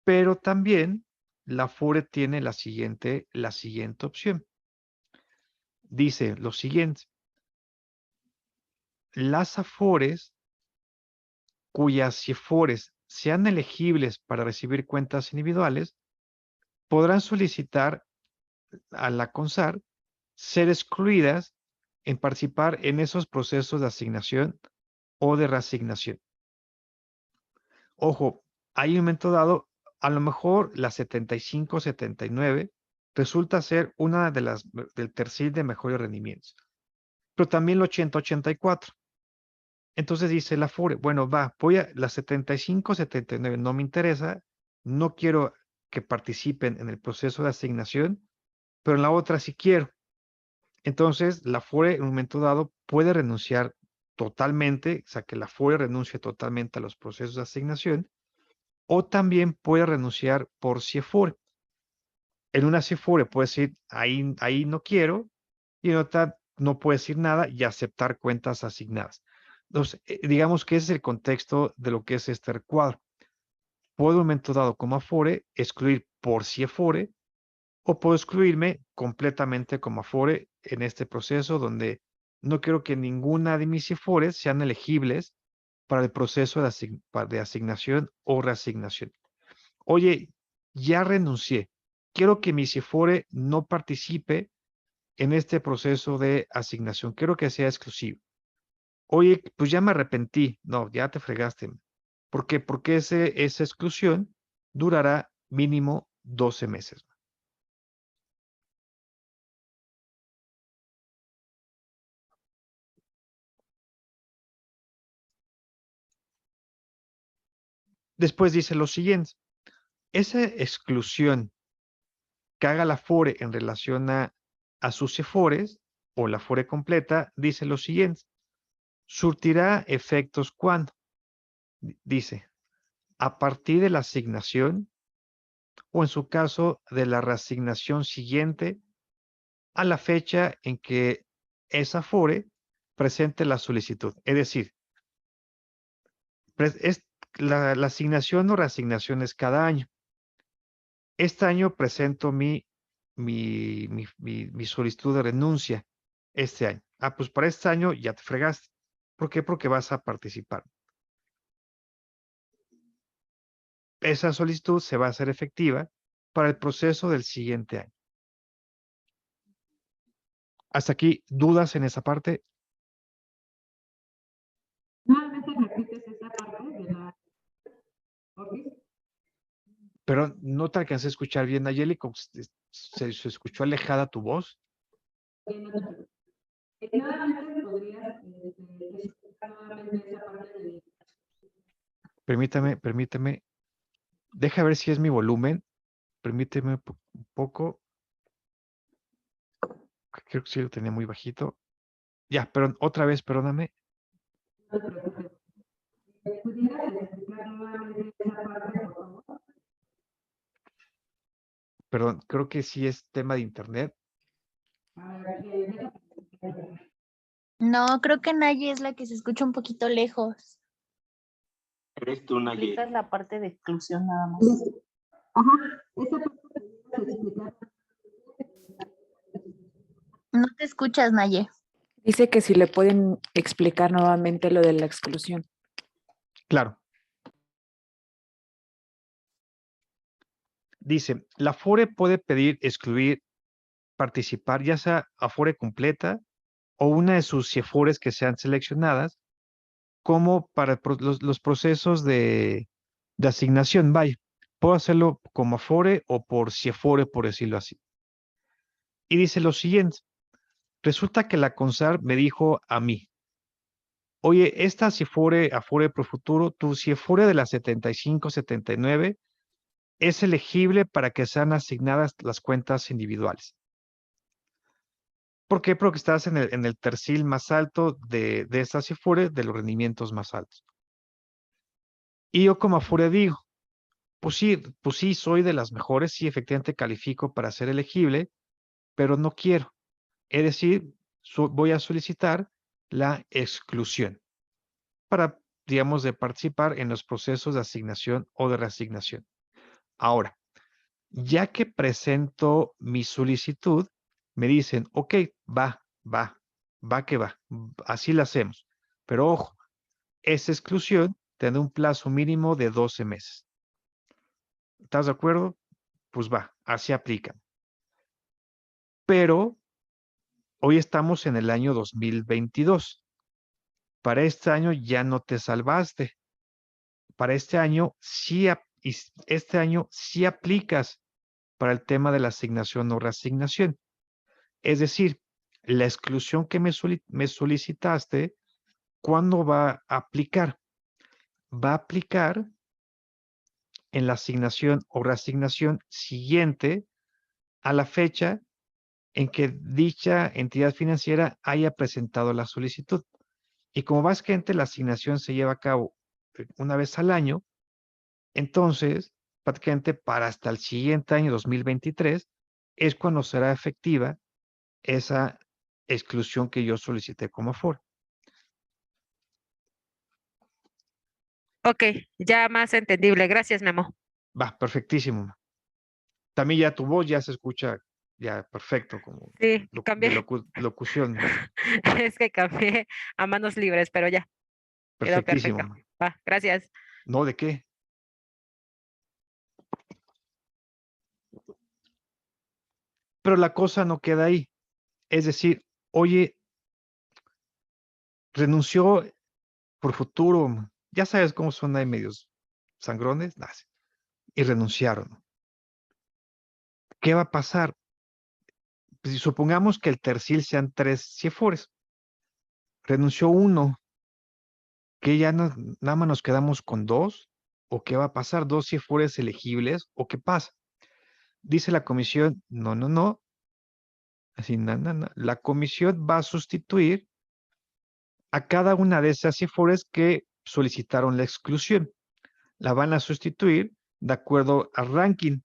Speaker 1: Pero también la FORE tiene la siguiente opción. Dice lo siguiente. las Afores cuyas CIFORES sean elegibles para recibir cuentas individuales podrán solicitar a la CONSAR ser excluidas en participar en esos procesos de asignación o de reasignación. Ojo, hay un momento dado, a lo mejor la 75, 79 resulta ser una de las del tercil de mejores rendimientos, pero también el 80, 84. Entonces dice la FORE, bueno, voy a la 75, 79, no me interesa, no quiero que participen en el proceso de asignación, pero en la otra sí quiero. Entonces, la FORE en un momento dado puede renunciar totalmente, o sea, que la FORE renuncie totalmente a los procesos de asignación, o también puede renunciar por CIFORE. En una CIFORE puede decir, ahí no quiero, y en otra no puede decir nada y aceptar cuentas asignadas. Entonces, digamos que ese es el contexto de lo que es este recuadro. Puedo en un momento dado como Afore excluir por CIFORE o puedo excluirme completamente como Afore en este proceso donde no quiero que ninguna de mis CIFORES sean elegibles para el proceso de asignación o reasignación. Oye, ya renuncié. Quiero que mi CIFORE no participe en este proceso de asignación. Quiero que sea exclusivo. Oye, pues ya me arrepentí. No, ya te fregaste. ¿Por qué? Porque esa exclusión durará mínimo 12 meses. Después dice lo siguiente. Esa exclusión que haga la FORE en relación a sus CIFORES o la FORE completa, dice lo siguiente. Surtirá efectos cuando, dice, a partir de la asignación o en su caso de la reasignación siguiente a la fecha en que esa FORE presente la solicitud. Es decir, la asignación o reasignación es cada año. Este año presento mi solicitud de renuncia este año. Ah, pues para este año ya te fregaste. ¿Por qué? Porque vas a participar. Esa solicitud se va a hacer efectiva para el proceso del siguiente año. Hasta aquí, ¿dudas en esa parte?
Speaker 3: Nuevamente repites esa parte de la...
Speaker 1: Pero no te alcancé a escuchar bien, Nayeli, como se escuchó alejada tu voz.
Speaker 3: Nuevamente podrías explicar nuevamente esa parte de...
Speaker 1: Permíteme. Deja ver si es mi volumen. Permíteme un poco. Creo que sí lo tenía muy bajito. Ya, pero otra vez, perdóname.
Speaker 3: No te preocupes. ¿Pudieras explicar nuevamente esa parte, por favor?
Speaker 1: Perdón, creo que sí es tema de internet.
Speaker 3: A ver,
Speaker 4: No, creo que Naye es la que se escucha un poquito lejos.
Speaker 6: Eres tú, Naye.
Speaker 3: explicas la parte de exclusión nada más.
Speaker 2: Ajá, esa parte de explicar.
Speaker 4: No te escuchas, Naye.
Speaker 7: Dice que si le pueden explicar nuevamente lo de la exclusión.
Speaker 1: Claro. Dice, la FORE puede pedir excluir, participar, ya sea Afore completa o una de sus CIFORES que sean seleccionadas, como para los procesos de asignación. Vaya, puedo hacerlo como Afore o por CIFORE, por decirlo así. Y dice lo siguiente. Resulta que la CONSAR me dijo a mí, oye, esta CIFORE, Afore Pro Futuro, tu CIFORE de la 75, 79 es elegible para que sean asignadas las cuentas individuales. ¿Por qué? Porque estás en el tercil más alto de esta CIFORE de los rendimientos más altos. Y yo como Afore digo, pues sí, soy de las mejores, sí, efectivamente califico para ser elegible, pero no quiero. Es decir, voy a solicitar la exclusión para, digamos, de participar en los procesos de asignación o de reasignación. Ahora, ya que presento mi solicitud, me dicen, ok, va que va, así la hacemos. Pero ojo, esa exclusión tiene un plazo mínimo de 12 meses. ¿Estás de acuerdo? Pues va, así aplican. Pero hoy estamos en el año 2022. Para este año ya no te salvaste. Para este año sí aplicas para el tema de la asignación o reasignación. Es decir, la exclusión que me solicitaste, ¿cuándo va a aplicar? Va a aplicar en la asignación o reasignación siguiente a la fecha en que dicha entidad financiera haya presentado la solicitud. Y como básicamente la asignación se lleva a cabo una vez al año, entonces, prácticamente para hasta el siguiente año 2023 es cuando será efectiva esa exclusión que yo solicité como aforo.
Speaker 8: Ok, ya más entendible. Gracias, Memo.
Speaker 1: Va, perfectísimo. También ya tu voz ya se escucha ya perfecto como
Speaker 8: Sí,
Speaker 1: de
Speaker 8: cambié.
Speaker 1: locución.
Speaker 8: Es que cambié a manos libres, pero ya, quedó perfecto.
Speaker 1: Perfectísimo.
Speaker 8: Va, gracias.
Speaker 1: ¿No? ¿De qué? Pero la cosa no queda ahí. Es decir, oye, renunció por futuro. Ya sabes cómo son ahí medios sangrones. Y renunciaron. ¿Qué va a pasar? Pues si supongamos que el tercil sean 3 CIFORES. Renunció uno. ¿Qué ya nada más nos quedamos con 2? ¿O qué va a pasar? ¿2 CIFORES elegibles? ¿O qué pasa? Dice la comisión, no. Así, no. La comisión va a sustituir a cada una de esas CIFORES que solicitaron la exclusión. La van a sustituir de acuerdo al ranking.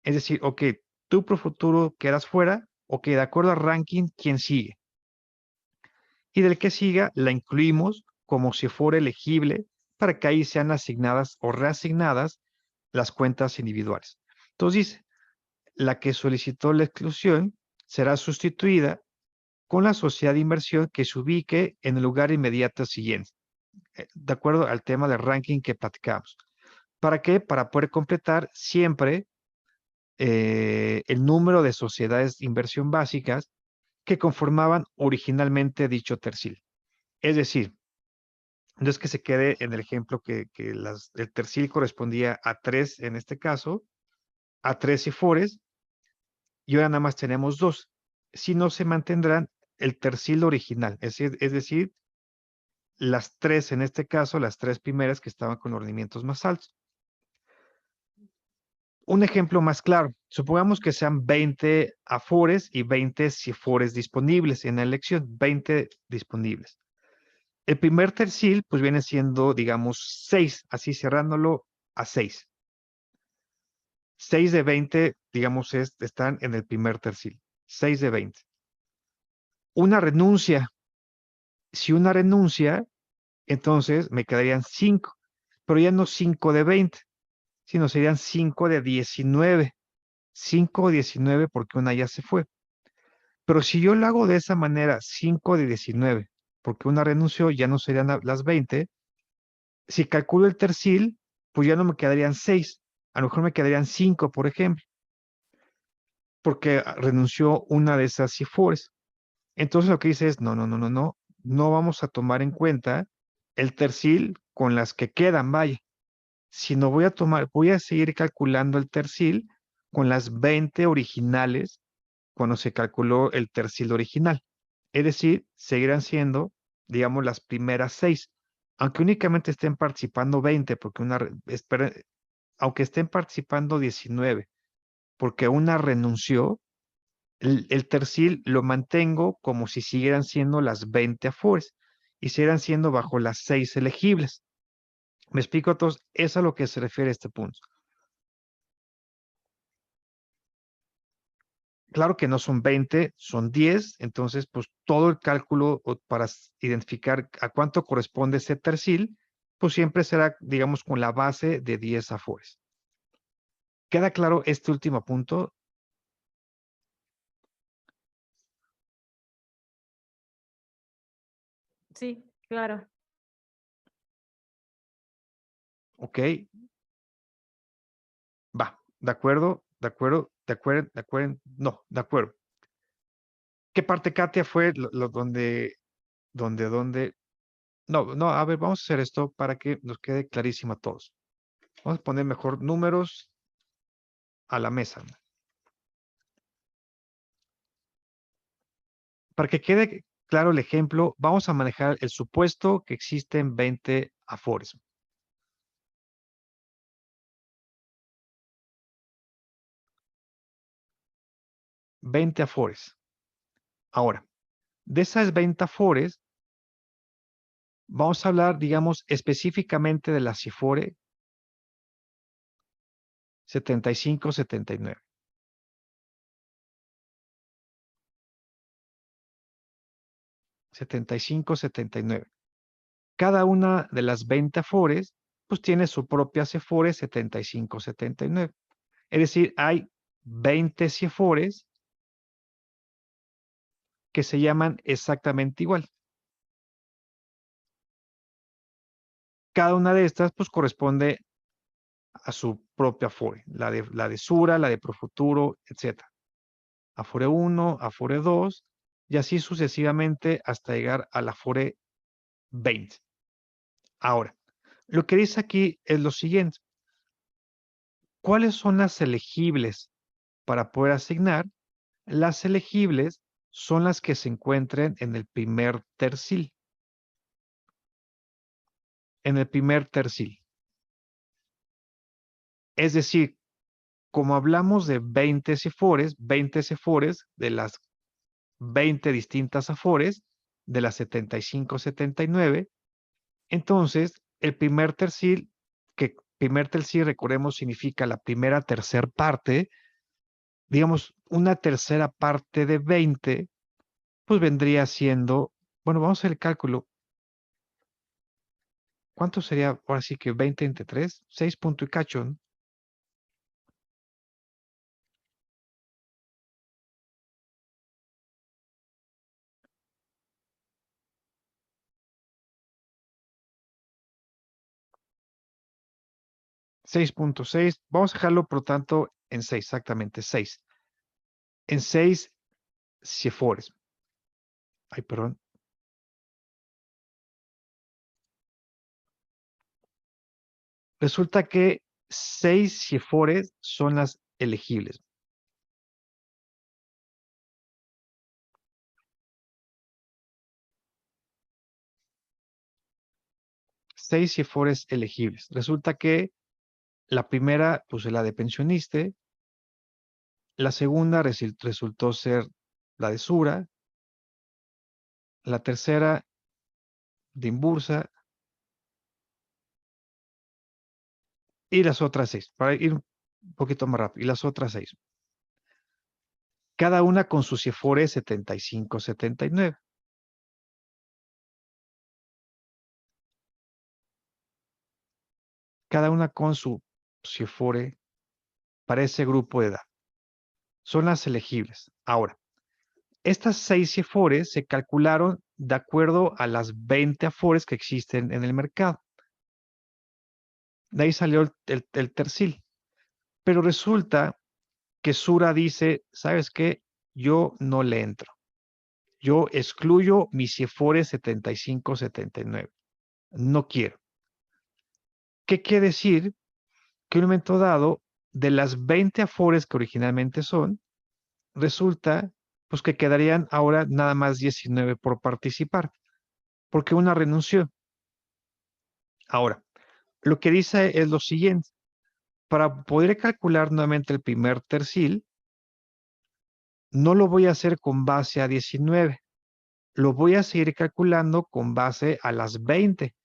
Speaker 1: Es decir, ok, tú por futuro quedas fuera, ok, de acuerdo al ranking, ¿quién sigue? Y del que siga, la incluimos como si fuera elegible para que ahí sean asignadas o reasignadas las cuentas individuales. Entonces dice, la que solicitó la exclusión será sustituida con la sociedad de inversión que se ubique en el lugar inmediato siguiente, de acuerdo al tema del ranking que platicamos. ¿Para qué? Para poder completar siempre el número de sociedades de inversión básicas que conformaban originalmente dicho tercil. Es decir, no es que se quede en el ejemplo que el tercil correspondía a 3 en este caso, a 3 CIFORES, y ahora nada más tenemos 2. Si no se mantendrán el tercil original, es decir, las 3 en este caso, las 3 primeras que estaban con los rendimientos más altos. Un ejemplo más claro, supongamos que sean 20 afores y 20 CIFORES disponibles en la elección, 20 disponibles. El primer tercil, pues viene siendo, digamos, 6, así cerrándolo a 6. 6 de 20, digamos, están en el primer tercil. 6 de 20. Una renuncia. Si una renuncia, entonces me quedarían 5, pero ya no 5 de 20, sino serían 5 de 19. 5 de 19 porque una ya se fue. Pero si yo lo hago de esa manera, 5 de 19, porque una renunció, ya no serían las 20. Si calculo el tercil, pues ya no me quedarían 6, a lo mejor me quedarían 5, por ejemplo, porque renunció una de esas CIFORES. Entonces lo que dice es, no vamos a tomar en cuenta el tercil con las que quedan, vaya, sino voy a seguir calculando el tercil con las 20 originales cuando se calculó el tercil original. Es decir, seguirán siendo, digamos, las primeras 6, aunque únicamente estén participando 20, porque aunque estén participando 19, porque una renunció, el tercil lo mantengo como si siguieran siendo las 20 afores y siguieran siendo bajo las 6 elegibles. ¿Me explico a todos? Es a lo que se refiere este punto. Claro que no son 20, son 10, entonces pues todo el cálculo para identificar a cuánto corresponde ese tercil, pues siempre será, digamos, con la base de 10 afores. ¿Queda claro este último punto?
Speaker 8: Sí, claro.
Speaker 1: ¿Ok? Va, de acuerdo, de acuerdo, de acuerdo, de acuerdo, no, de acuerdo. ¿Qué parte, Katia, fue donde? No, no, a ver, vamos a hacer esto para que nos quede clarísimo a todos. Vamos a poner mejor números a la mesa. Para que quede claro el ejemplo, vamos a manejar el supuesto que existen 20 afores. $20 afores. Ahora, de esas 20 afores, vamos a hablar, digamos, específicamente de la CIFORE 75-79. Cada una de las 20 afores, pues tiene su propia CIFORE 75-79. Es decir, hay 20 CIFORES que se llaman exactamente igual. Cada una de estas, pues, corresponde a su propia Afore, la de Sura, la de Profuturo, etc. Afore 1, Afore 2, y así sucesivamente hasta llegar a la Afore 20. Ahora, lo que dice aquí es lo siguiente. ¿Cuáles son las elegibles para poder asignar? Las elegibles son las que se encuentren en el primer tercil. En el primer tercil. Es decir, como hablamos de 20 CIFORES de las 20 distintas afores, de las 75-79, entonces el primer tercil, que primer tercil, recordemos, significa la primera tercera parte, digamos, una tercera parte de 20, pues vendría siendo, bueno, vamos a hacer el cálculo. ¿Cuánto sería ahora sí que 20 entre 3? 6 punto y cacho, ¿no? $6.6, vamos a dejarlo por tanto en 6, exactamente 6. En 6 CIFORES. Ay, perdón. Resulta que 6 CIFORES son las elegibles. Seis CIFORES elegibles. Resulta que la primera, pues, es la de pensioniste. La segunda resultó ser la de Sura. La tercera, de Imbursa. Y las otras 6, para ir un poquito más rápido. Y las otras 6. Cada una con su CIFORE 75-79. Cada una con su CIFORE para ese grupo de edad. Son las elegibles. Ahora, estas 6 CIFORES se calcularon de acuerdo a las 20 afores que existen en el mercado. De ahí salió el tercil. Pero resulta que Sura dice, ¿sabes qué? Yo no le entro. Yo excluyo mis CIFORES 75-79. No quiero. ¿Qué quiere decir? Que en un momento dado, de las 20 afores que originalmente son, resulta pues que quedarían ahora nada más 19 por participar, porque una renunció. Ahora, lo que dice es lo siguiente. Para poder calcular nuevamente el primer tercil, no lo voy a hacer con base a 19. Lo voy a seguir calculando con base a las 20.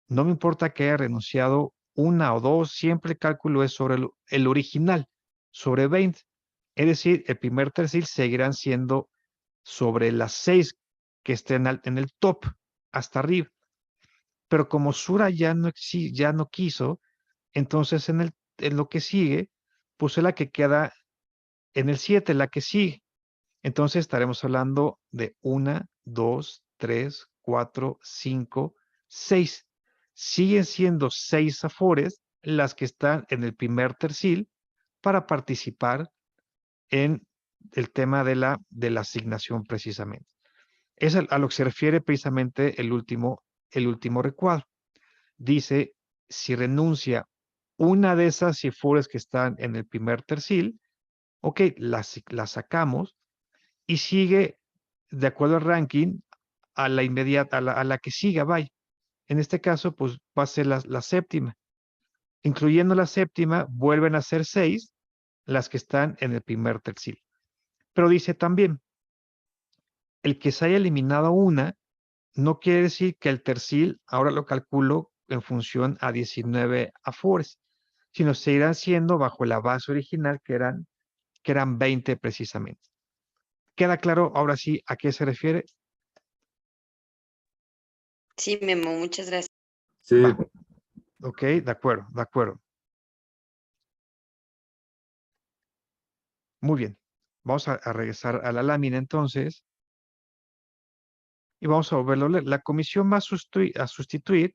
Speaker 1: No me importa que haya renunciado una o dos, siempre el cálculo es sobre el original, sobre 20. Es decir, el primer tercil seguirán siendo sobre las 6 que estén en el top, hasta arriba. Pero como Sura ya no quiso, entonces en lo que sigue, pues es la que queda en el 7, la que sigue. Entonces estaremos hablando de 1, 2, 3, 4, 5, 6. siguen siendo 6 afores las que están en el primer tercil para participar en el tema de la asignación precisamente. Es a lo que se refiere precisamente el último recuadro. Dice, si renuncia una de esas cifras que están en el primer tercil, ok, la sacamos y sigue de acuerdo al ranking a la inmediata, a la que siga, vaya. En este caso, pues va a ser la séptima. Incluyendo la séptima, vuelven a ser 6 las que están en el primer tercil. Pero dice también, el que se haya eliminado una, no quiere decir que el tercil ahora lo calculo en función a 19 afores, sino seguirán siendo bajo la base original que eran 20 precisamente. ¿Queda claro ahora sí a qué se refiere?
Speaker 9: Sí, Memo, muchas gracias.
Speaker 6: Sí,
Speaker 1: Va. Ok, de acuerdo, de acuerdo. Muy bien. Vamos a regresar a la lámina entonces. Y vamos a volverlo a leer. La comisión va a sustituir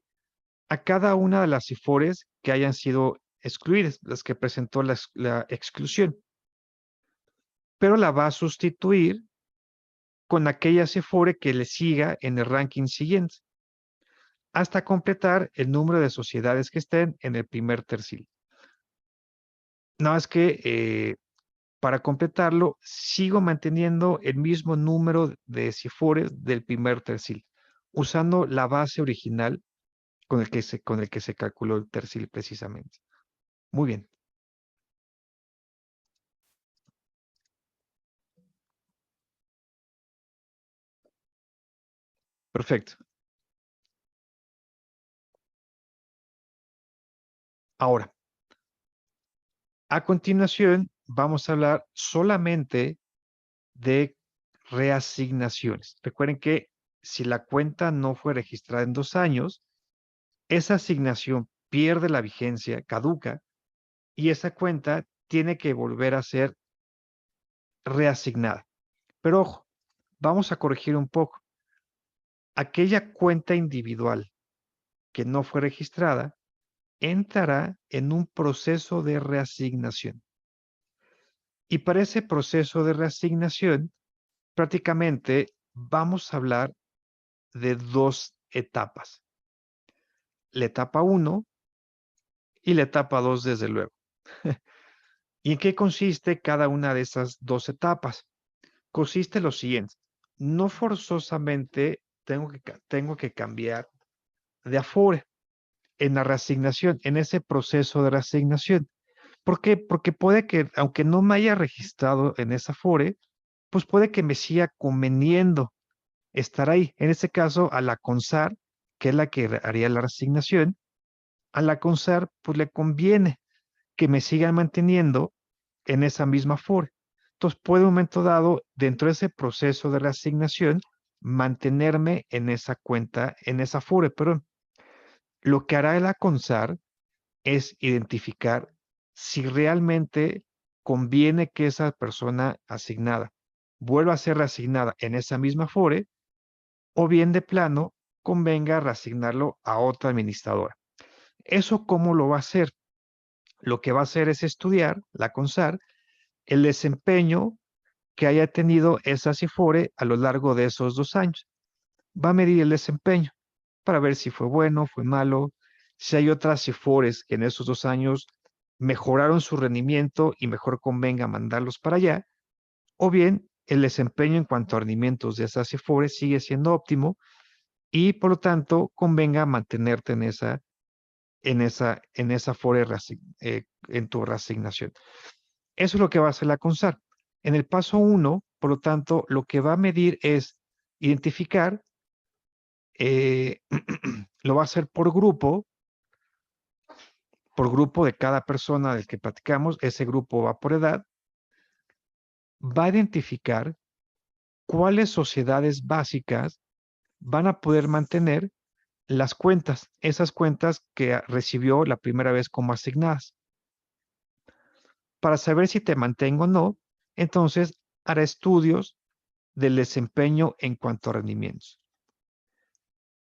Speaker 1: a cada una de las CIFORES que hayan sido excluidas, las que presentó la exclusión. Pero la va a sustituir con aquella CIFORE que le siga en el ranking siguiente, hasta completar el número de sociedades que estén en el primer tercil. Nada más que para completarlo, sigo manteniendo el mismo número de CIFORES del primer tercil, usando la base original con el que se calculó el tercil precisamente. Muy bien. Perfecto. Ahora, a continuación, vamos a hablar solamente de reasignaciones. Recuerden que si la cuenta no fue registrada en 2 años, esa asignación pierde la vigencia, caduca, y esa cuenta tiene que volver a ser reasignada. Pero ojo, vamos a corregir un poco. Aquella cuenta individual que no fue registrada entrará en un proceso de reasignación. Y para ese proceso de reasignación, prácticamente vamos a hablar de 2 etapas. La etapa 1 y la etapa 2, desde luego. ¿Y en qué consiste cada una de esas 2 etapas? Consiste en lo siguiente. No forzosamente tengo que cambiar de afore en la reasignación, en ese proceso de reasignación. ¿Por qué? Porque puede que, aunque no me haya registrado en esa afore, pues puede que me siga conveniendo estar ahí. En este caso, a la CONSAR, que es la que haría la reasignación, a la CONSAR pues le conviene que me sigan manteniendo en esa misma afore. Entonces, puede un momento dado, dentro de ese proceso de reasignación, mantenerme en esa cuenta, en esa afore, perdón. Lo que hará la CONSAR es identificar si realmente conviene que esa persona asignada vuelva a ser reasignada en esa misma afore, o bien de plano convenga reasignarlo a otra administradora. ¿Eso cómo lo va a hacer? Lo que va a hacer es estudiar, la CONSAR, el desempeño que haya tenido esa CIFORE a lo largo de esos 2 años. Va a medir el desempeño para ver si fue bueno, fue malo, si hay otras CIFORES que en esos 2 años mejoraron su rendimiento y mejor convenga mandarlos para allá, o bien el desempeño en cuanto a rendimientos de esas CIFORES sigue siendo óptimo y por lo tanto convenga mantenerte en esa FORE en tu reasignación. Eso es lo que va a hacer la CONSAR. En el paso 1, por lo tanto, lo que va a medir es identificar, lo va a hacer por grupo de cada persona del que platicamos, ese grupo va por edad, va a identificar cuáles sociedades básicas van a poder mantener las cuentas, esas cuentas que recibió la primera vez como asignadas. Para saber si te mantengo o no, entonces hará estudios del desempeño en cuanto a rendimientos.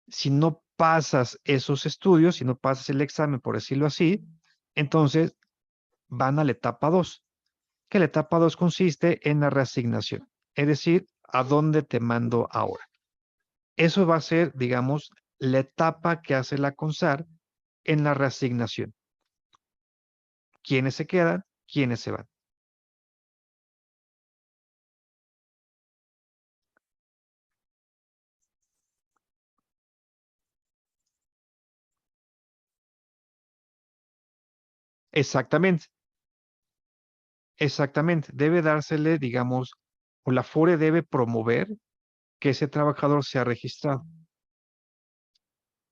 Speaker 1: Si no pasas esos estudios, si no pasas el examen, por decirlo así, entonces van a la etapa 2, que la etapa 2 consiste en la reasignación, es decir, ¿a dónde te mando ahora? Eso va a ser, digamos, la etapa que hace la CONSAR en la reasignación. ¿Quiénes se quedan? ¿Quiénes se van? Exactamente, exactamente. Debe dársele, digamos, o la FORE debe promover que ese trabajador sea registrado.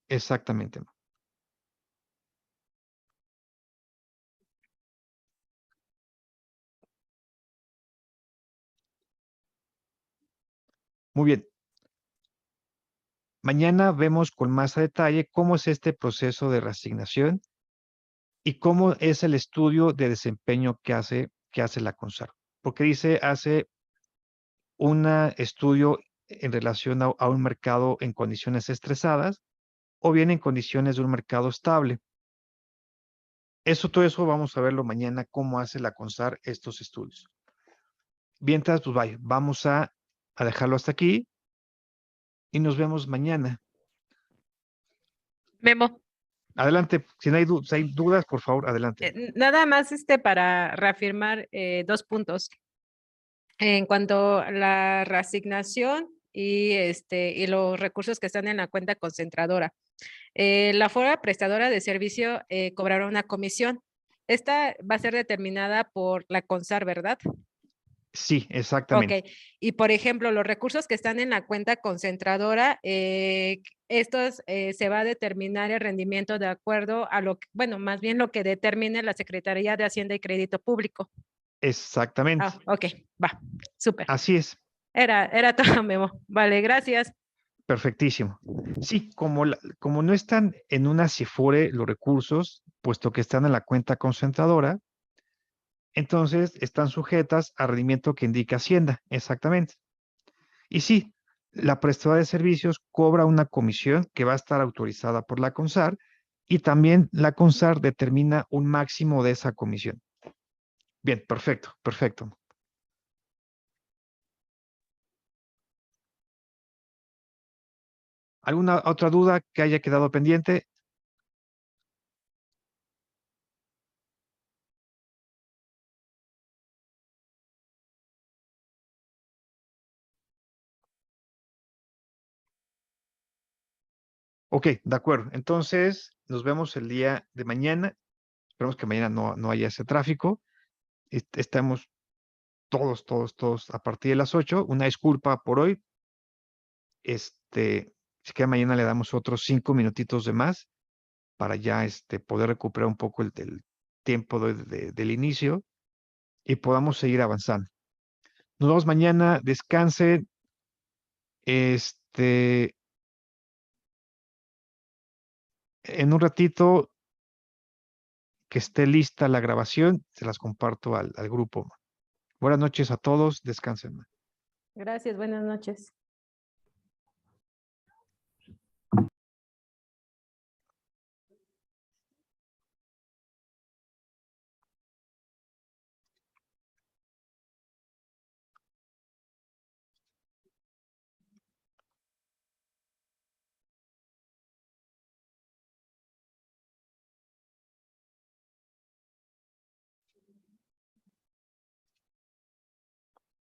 Speaker 1: Exactamente. Muy bien. Mañana vemos con más detalle cómo es este proceso de reasignación y cómo es el estudio de desempeño que hace la CONSAR. Porque hace un estudio en relación a un mercado en condiciones estresadas o bien en condiciones de un mercado estable. Todo eso vamos a verlo mañana, cómo hace la CONSAR estos estudios. Mientras, pues vaya, vamos a dejarlo hasta aquí y nos vemos mañana.
Speaker 8: Memo,
Speaker 1: Adelante, si hay dudas, por favor, adelante.
Speaker 8: nada más para reafirmar 2 puntos. En cuanto a la reasignación y los recursos que están en la cuenta concentradora. La FORA prestadora de servicio cobrará una comisión. Esta va a ser determinada por la CONSAR, ¿verdad?
Speaker 1: Sí, exactamente.
Speaker 8: Ok. Y por ejemplo, los recursos que están en la cuenta concentradora, estos se va a determinar el rendimiento de acuerdo a bueno, más bien lo que determine la Secretaría de Hacienda y Crédito Público.
Speaker 1: Exactamente.
Speaker 8: Ok, va, súper.
Speaker 1: Así es.
Speaker 8: Era todo, Memo. Vale, gracias.
Speaker 1: Perfectísimo. Sí, como no están en una CIFORE los recursos, puesto que están en la cuenta concentradora, entonces están sujetas al rendimiento que indica Hacienda, exactamente. Y sí, la prestadora de servicios cobra una comisión que va a estar autorizada por la CONSAR y también la CONSAR determina un máximo de esa comisión. Bien, perfecto, perfecto. ¿Alguna otra duda que haya quedado pendiente? Ok, de acuerdo. Entonces, nos vemos el día de mañana. Esperemos que mañana no haya ese tráfico. Estamos todos a partir de las 8. Una disculpa por hoy. Si que mañana le damos otros 5 minutitos de más para ya poder recuperar un poco el tiempo del inicio y podamos seguir avanzando. Nos vemos mañana. Descansen. En un ratito que esté lista la grabación, se las comparto al grupo. Buenas noches a todos, descansen.
Speaker 8: Gracias, buenas noches.